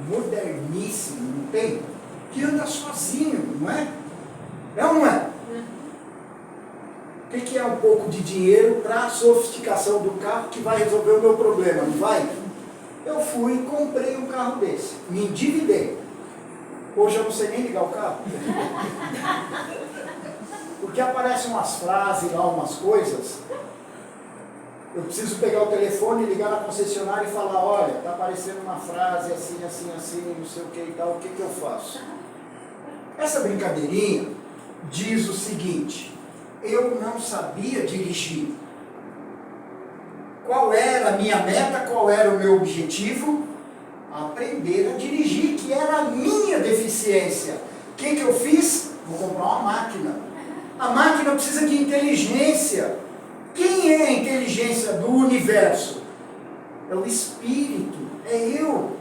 moderníssimo, não tem? Que anda sozinho, não é? É ou não é? O que é um pouco de dinheiro para a sofisticação do carro que vai resolver o meu problema, não vai? Eu fui e comprei um carro desse, me endividei. Hoje eu não sei nem ligar o carro. Porque aparecem umas frases lá, umas coisas. Eu preciso pegar o telefone, ligar na concessionária e falar, olha, está aparecendo uma frase assim, assim, assim, não sei o que e tal, o que eu faço? Essa brincadeirinha diz o seguinte, eu não sabia dirigir. Qual era a minha meta, qual era o meu objetivo? Aprender a dirigir, que era a minha deficiência. O que eu fiz? Vou comprar uma máquina. A máquina precisa de inteligência. Quem é a inteligência do universo? É o Espírito, é eu.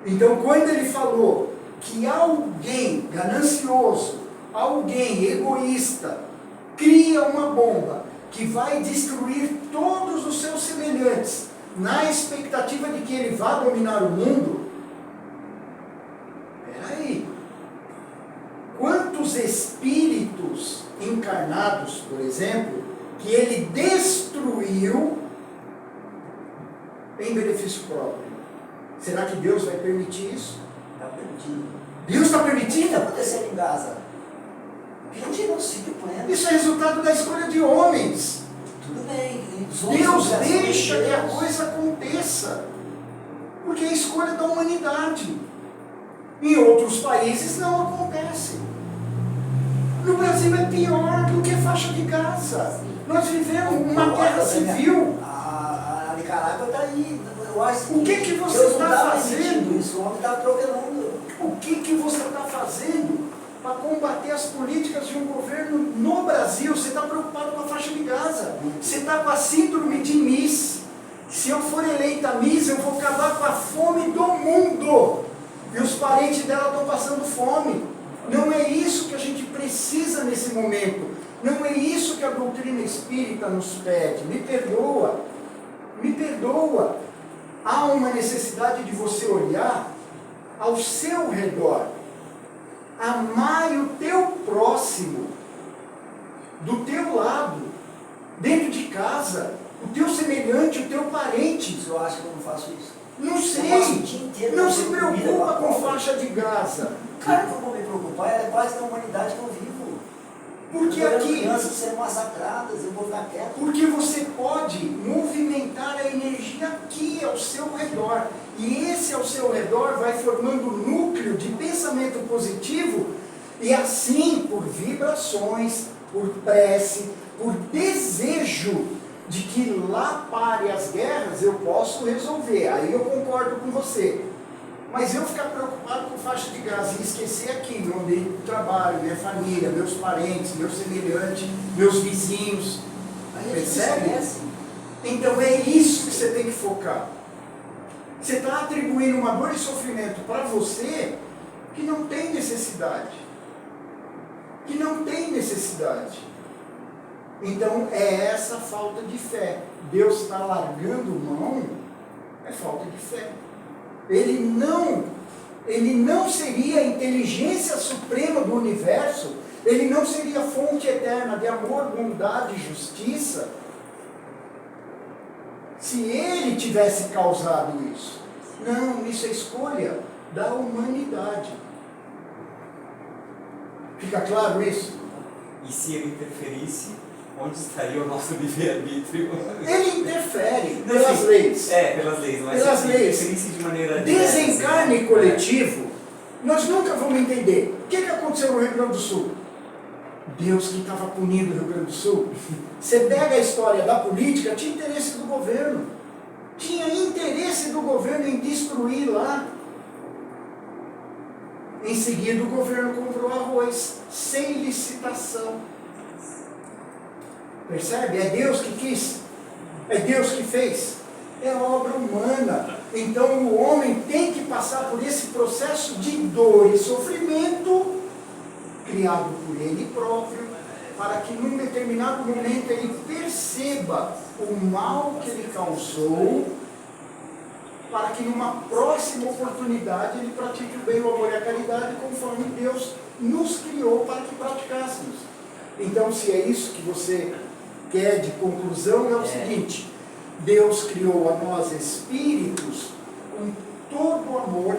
Então, quando ele falou que alguém ganancioso, alguém egoísta, cria uma bomba que vai destruir todos os seus semelhantes, na expectativa de que ele vá dominar o mundo, peraí, quantos espíritos encarnados, por exemplo, que ele destruiu em benefício próprio? Será que Deus vai permitir isso? Está permitindo. Deus está O que permitindo? está acontecendo em Gaza? Um genocídio pleno. Isso é resultado da escolha de homens. Tudo bem. Deus deixa que a coisa aconteça, porque é a escolha da humanidade. Em outros países não acontece. No Brasil é pior do que faixa de Gaza. Nós vivemos uma guerra civil. A Nicarágua está aí. Eu acho O que você Deus não está tá fazendo? permitindo isso, o homem está atropelando. O que você está fazendo para combater as políticas de um governo no Brasil? Você está preocupado com a faixa de Gaza. Você está com a síndrome de Miss. Se eu for eleita Miss, eu vou acabar com a fome do mundo. E os parentes dela estão passando fome. Não é isso que a gente precisa nesse momento. Não é isso que a doutrina espírita nos pede. Me perdoa. Me perdoa. Há uma necessidade de você olhar ao seu redor. Amai o teu próximo, do teu lado, dentro de casa, o teu semelhante, o teu parente. Eu acho que eu não faço isso. Não Eu passo o sei, dia inteiro não se fazendo comida preocupa pra com pobre. faixa de Gaza. Claro que eu vou me preocupar, é quase da humanidade que eu vivo. Porque eu tô vendo aqui, crianças sendo massacradas, eu vou ficar quieto. porque você pode movimentar a energia aqui ao seu redor. E esse ao seu redor vai formando um núcleo de pensamento positivo, e assim, por vibrações, por prece, por desejo de que lá pare as guerras, eu posso resolver. Aí eu concordo com você. Mas eu ficar preocupado com faixa de Gaza e esquecer aqui meu ambiente de trabalho, minha família, meus parentes, meus semelhantes, meus vizinhos. Aí a gente Percebe? esquece. Então é isso que você tem que focar. Você está atribuindo uma dor e sofrimento para você que não tem necessidade. Que não tem necessidade. Então é essa falta de fé. Deus está largando mão, é falta de fé. Ele não seria a inteligência suprema do universo, ele não seria fonte eterna de amor, bondade e justiça, se ele tivesse causado isso. Não, isso é escolha da humanidade. Fica claro isso? E se ele interferisse, onde estaria o nosso livre-arbítrio? Ele interfere Não, pelas sim. leis. Pelas leis, mas Pelas se leis. interferisse de maneira Desencarne direta, coletivo, nós nunca vamos entender. O que aconteceu no Rio Grande do Sul? Deus que estava punindo o Rio Grande do Sul. Você pega a história da política, tinha interesse do governo. Tinha interesse do governo em destruir lá. Em seguida, o governo comprou arroz, sem licitação. Percebe? É Deus que quis. É Deus que fez. É obra humana. Então o homem tem que passar por esse processo de dor e sofrimento, criado por ele próprio, para que num determinado momento ele perceba o mal que ele causou, para que numa próxima oportunidade ele pratique o bem, o amor e a caridade, conforme Deus nos criou para que praticássemos. Então, se é isso que você quer de conclusão, é o seguinte: Deus criou a nós espíritos com todo o amor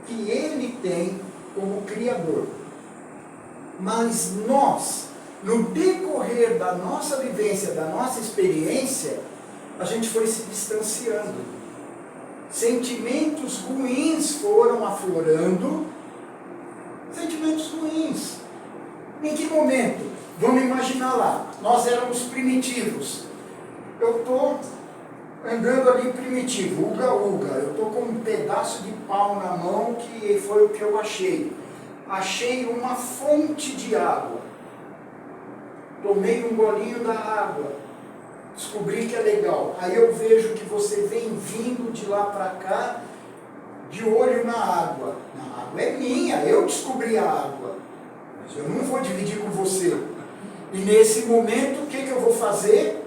que Ele tem como Criador. Mas nós, no decorrer da nossa vivência, da nossa experiência, a gente foi se distanciando. Sentimentos ruins foram aflorando. Sentimentos ruins. Em que momento? Vamos imaginar lá, nós éramos primitivos. Eu estou andando ali primitivo, uga-uga. Eu estou com um pedaço de pau na mão que foi o que eu achei. Achei uma fonte de água. Tomei um golinho da água. Descobri que é legal. Aí eu vejo que você vem vindo de lá para cá, de olho na água. A água é minha, eu descobri a água. Mas eu não vou dividir com você. E nesse momento, o que eu vou fazer?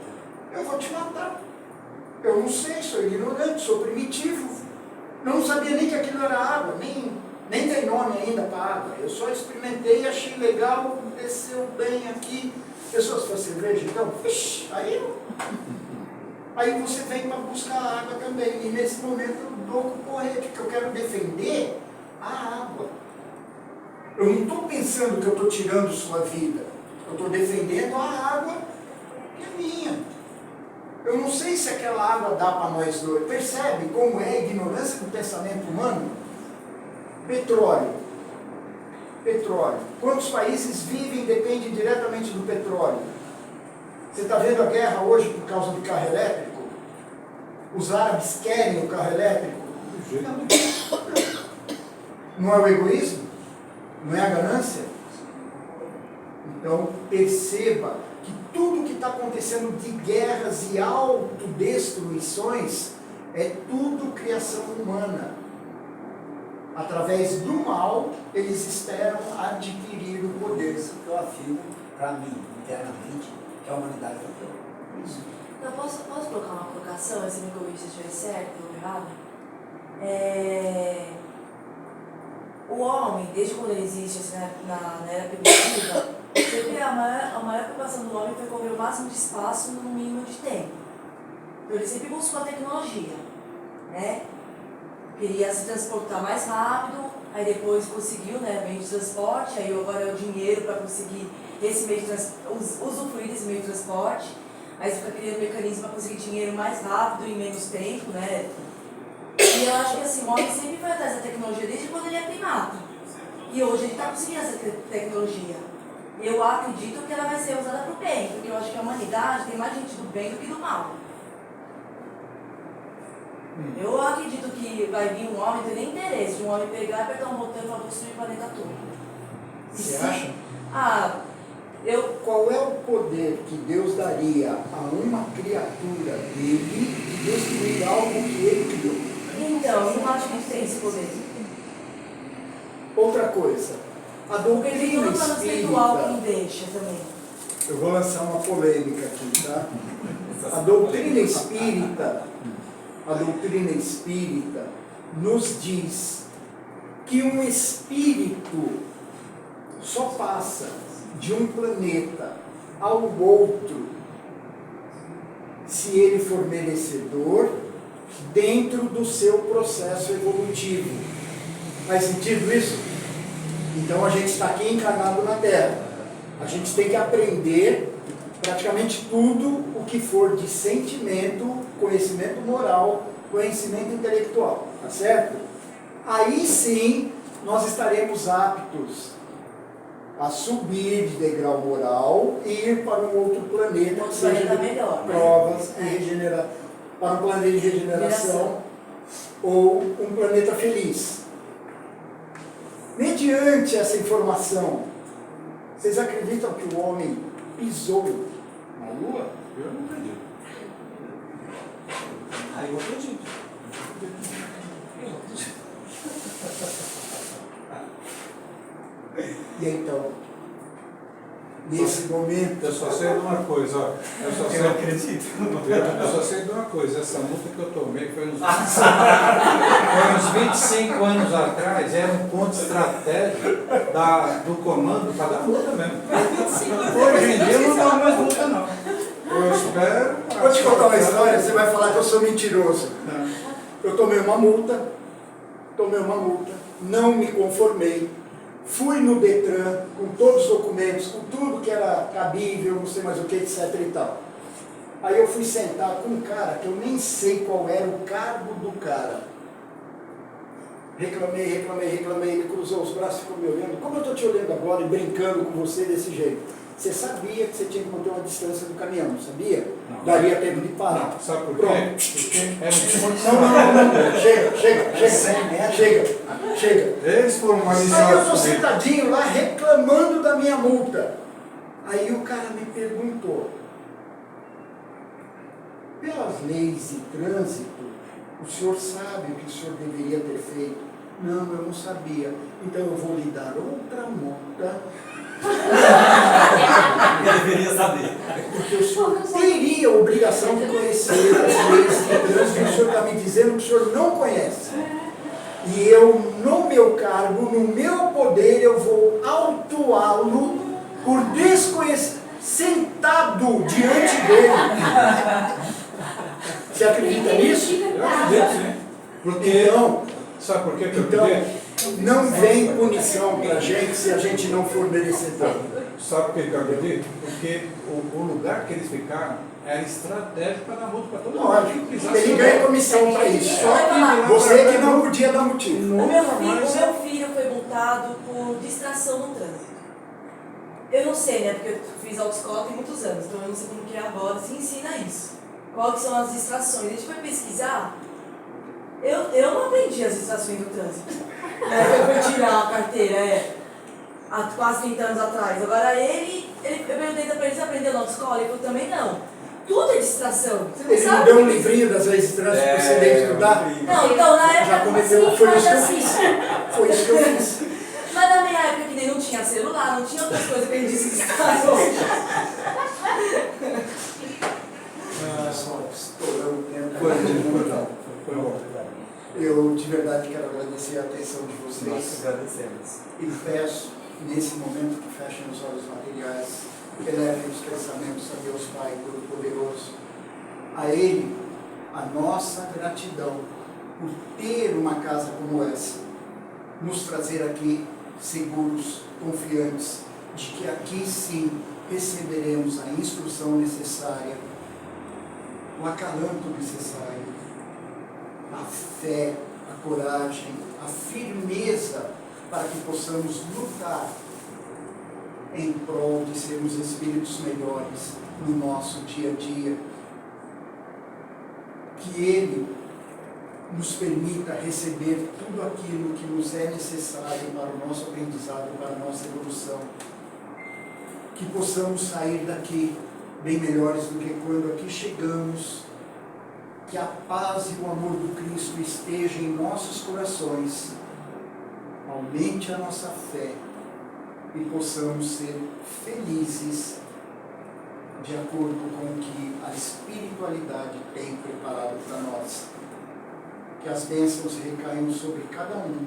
Eu vou te matar. Eu não sei, sou ignorante, sou primitivo. Não sabia nem que aquilo era água, nem tem nome ainda para água. Eu só experimentei, achei legal, desceu bem aqui. Pessoas falam cerveja, então, vixi, aí você vem para buscar a água também. E nesse momento eu dou com o porrete, porque eu quero defender a água. Eu não estou pensando que eu estou tirando sua vida. Eu estou defendendo a água que é minha. Eu não sei se aquela água dá para nós dois. Percebe como é a ignorância do pensamento humano? Petróleo. Petróleo. Quantos países vivem e dependem diretamente do petróleo? Você está vendo a guerra hoje por causa do carro elétrico? Os árabes querem o carro elétrico? Não é o egoísmo? Não é a ganância? Então, perceba que tudo que está acontecendo de guerras e autodestruições é tudo criação humana. Através do mal, eles esperam adquirir o poder. Isso que eu afirmo para mim, internamente, que a humanidade vai ter. Isso. Eu posso colocar uma colocação, assim, que eu vi se estiver certo ou errado? O homem, desde quando ele existe assim, na era primitiva, sempre a maior preocupação do homem foi correr o máximo de espaço no mínimo de tempo. Então ele sempre buscou a tecnologia, né? Queria se transportar mais rápido, aí depois conseguiu, né, meio de transporte, aí agora é o dinheiro para conseguir esse meio de usufruir desse meio de transporte, aí você fica criando mecanismo para conseguir dinheiro mais rápido e em menos tempo, né? E eu acho que assim, o homem sempre foi atrás da tecnologia desde quando ele é primata. E hoje ele está conseguindo essa tecnologia. Eu acredito que ela vai ser usada para o bem, porque eu acho que a humanidade tem mais gente do bem do que do mal. Eu acredito que vai vir um homem, não tem nem interesse de um homem pegar, apertar um botão e falar, vou destruir o planeta todo. Você acha? Qual é o poder que Deus daria a uma criatura dele de destruir algo que ele criou? Então, eu não acho que ele tem esse poder. Outra coisa, a Porque ele tem doutrina todo o plano espiritual que espírita... me deixa também. Eu vou lançar uma polêmica aqui, tá? A doutrina espírita nos diz que um espírito só passa de um planeta ao outro se ele for merecedor dentro do seu processo evolutivo. Faz sentido isso? Então a gente está aqui encarnado na Terra. A gente tem que aprender praticamente tudo o que for de sentimento, conhecimento moral, conhecimento intelectual, tá certo? Aí sim nós estaremos aptos a subir de degrau moral e ir para um outro planeta que seja melhor, provas e regeneração, para um planeta de regeneração ou um planeta feliz. Mediante essa informação, vocês acreditam que o homem pisou na Lua? Eu não acredito. Ah, eu acredito. E então, nesse momento, Eu só sei de uma coisa, ó. Eu só sei, acredito. eu só sei de uma coisa, essa multa que eu tomei foi uns 25 anos atrás, era um ponto estratégico do comando para dar multa mesmo. Hoje em dia não dá mais multa não. Eu espero. vou te contar uma história, você vai falar que eu sou mentiroso. Eu tomei uma multa, não me conformei, fui no Detran com todos os documentos, com tudo que era cabível, não sei mais o que, etc e tal. Aí eu fui sentar com um cara que eu nem sei qual era o cargo do cara. Reclamei, ele cruzou os braços e ficou me olhando. Como eu estou te olhando agora e brincando com você desse jeito? Você sabia que você tinha que manter uma distância do caminhão, não sabia? Não. Daria tempo de parar. Não, sabe por quê? Pronto. Porque era um ponto Não, chega. Eles foram Aí eu maliciados estou comigo. sentadinho lá reclamando da minha multa. Aí o cara me perguntou, pelas leis de trânsito, o senhor sabe o que o senhor deveria ter feito? Não, eu não sabia. Então eu vou lhe dar outra multa, Eu deveria saber. porque o senhor teria a obrigação de conhecer as leis de trânsito que o senhor está me dizendo que o senhor não conhece. E eu, no meu cargo, no meu poder, eu vou autuá-lo por desconhecer, sentado diante dele. Você acredita nisso? Eu acredito, sim. Porque, Então, sabe por quê que eu então acredito? não vem punição pra gente se a gente não for merecedor. Sabe por que eu acredito? Porque o lugar que eles ficaram era estratégico para dar multa para todo mundo. Lógico, ele ganha comissão para isso. Só que Você que não podia dar motivo. O meu filho foi multado por distração no trânsito. Eu não sei, né? Porque eu fiz autoescola tem muitos anos, então eu não sei como que é agora, se ensina isso. Quais são as distrações? A gente foi pesquisar. Eu não aprendi as distrações do trânsito. Eu fui tirar a carteira, há quase 30 anos atrás. Agora eu perguntei pra ele, você aprendeu na autoescola? Ele falou, também não. Tudo é distração. Você não Ele não sabe deu o um que é livrinho das leis de trânsito para você ler e estudar? Não, então na Já época cometeu, assim, foi mas isso que eu assim. fiz. Foi isso que eu fiz. Mas na minha época que nem não tinha celular, não tinha outras coisas que a gente distraía. Só estourando o tempo. Foi bom. Eu de verdade quero agradecer a atenção de Nós vocês agradecemos. e peço, nesse momento que fechem os olhos materiais, elevem os pensamentos a Deus Pai Todo-Poderoso, a Ele a nossa gratidão por ter uma casa como essa, nos trazer aqui seguros, confiantes de que aqui sim receberemos a instrução necessária, o acalanto necessário, a fé, a coragem, a firmeza para que possamos lutar em prol de sermos espíritos melhores no nosso dia a dia. Que Ele nos permita receber tudo aquilo que nos é necessário para o nosso aprendizado, para a nossa evolução. Que possamos sair daqui bem melhores do que quando aqui chegamos. Que a paz e o amor do Cristo estejam em nossos corações, aumente a nossa fé e possamos ser felizes de acordo com o que a espiritualidade tem preparado para nós. Que as bênçãos recaiam sobre cada um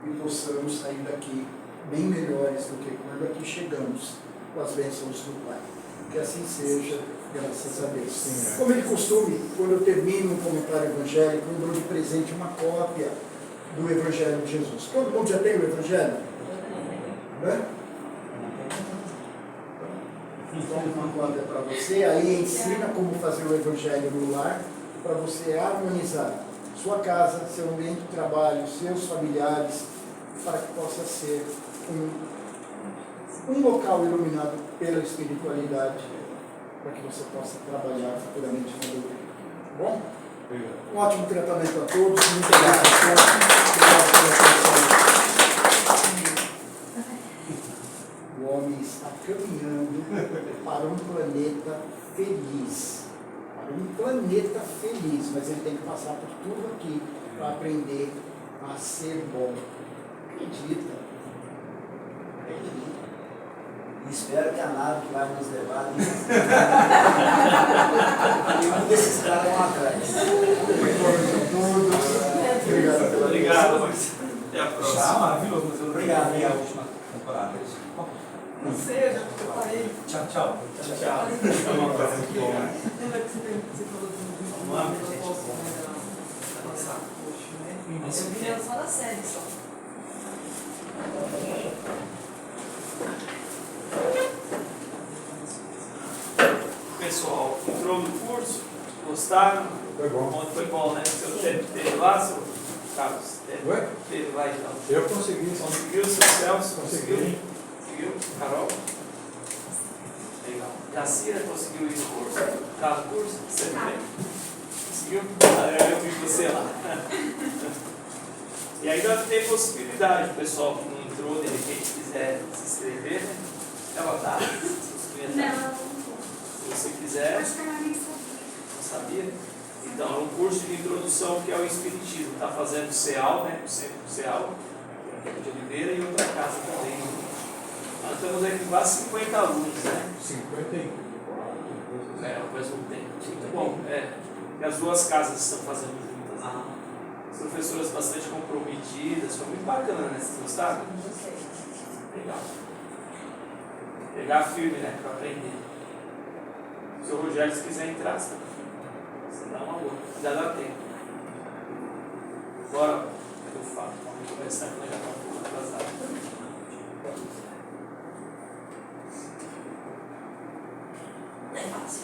e possamos sair daqui bem melhores do que quando aqui chegamos, com as bênçãos do Pai. Que assim seja, graças a Deus. Sim, é. Como de costume, quando eu termino um comentário evangélico, eu dou de presente uma cópia do Evangelho de Jesus. Todo mundo já tem o Evangelho? Né? Toma uma cópia para você, aí ensina como fazer o Evangelho no lar, para você harmonizar sua casa, seu ambiente de trabalho, seus familiares, para que possa ser um local iluminado pela espiritualidade, para que você possa trabalhar futuramente na doutrina. Tá bom? Obrigado. Um ótimo tratamento a todos, muito obrigado pela atenção. O homem está caminhando para um planeta feliz, para um planeta feliz, mas ele tem que passar por tudo aqui para aprender a ser bom. Acredita? Acredita. E espero que a nave que vai nos levar nenhum desses caras vão atrás. Obrigado pela Obrigado, Luiz. Até a próxima. Ah, maravilhoso, mas eu Obrigado, vi a Miguel. última temporada. Não sei, eu parei. Tchau, tchau. Tchau. Lembra que você falou do Vamos lá. proposta, né, da coxa, né? Eu vi ela só na série, só. Pessoal, entrou no curso? Gostaram? Foi bom. Ontem foi bom, né? Seu teve lá, seu Carlos? Oi? Teve lá então. Eu consegui. Conseguiu, seu Celso? Consegui. Conseguiu? Carol? Legal. Jacira conseguiu ir no curso? Tá no curso? Você também? Conseguiu? Ah, eu vi você lá. E ainda tem possibilidade, o pessoal que não entrou, de repente quiser se inscrever, né? Ela tá? Se você quiser. Acho que ela nem sabia. Não sabia? Então, é um curso de introdução que é o Espiritismo. Está fazendo CEAL, né? O Centro CEAL, de Oliveira, e outra casa também. Nós estamos aqui com quase 50 alunos, né? 54. É, ao mesmo tempo. Muito bom. É. E as duas casas estão fazendo juntas. Né? As professoras bastante comprometidas. Foi muito bacana, né? Vocês gostaram? Gostei. Legal. Pegar firme, né? Para aprender. Se o Rogério se quiser entrar, você dá uma boa. Já dá tempo. Bora, eu falo. Vamos começar que nós já estamos um pouco atrasados. É fácil.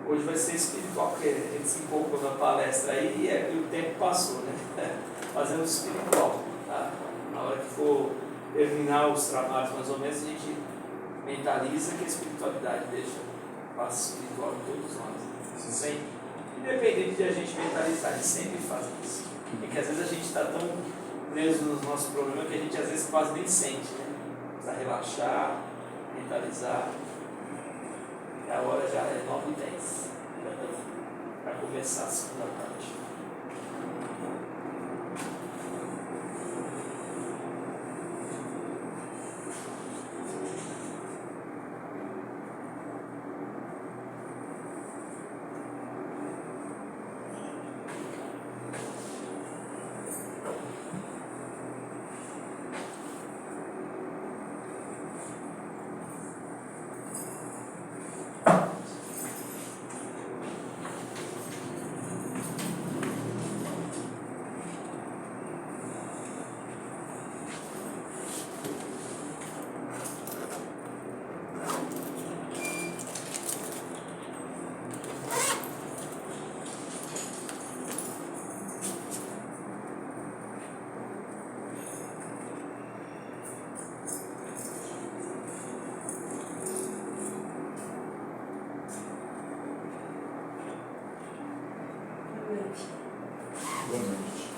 Hoje vai ser espiritual, porque a gente se empolgou na palestra aí e o tempo passou, né? Fazendo espiritual. Tá? Na hora que for terminar os trabalhos, mais ou menos, a gente mentaliza que a espiritualidade deixa o passo espiritual em todos nós. Sempre. Independente de a gente mentalizar, a gente sempre faz isso. Porque às vezes a gente está tão preso nos nossos problemas que a gente às vezes quase nem sente, né? Precisa relaxar, mentalizar. E a hora já é 9h10. Para começar a segunda parte. Boa noite.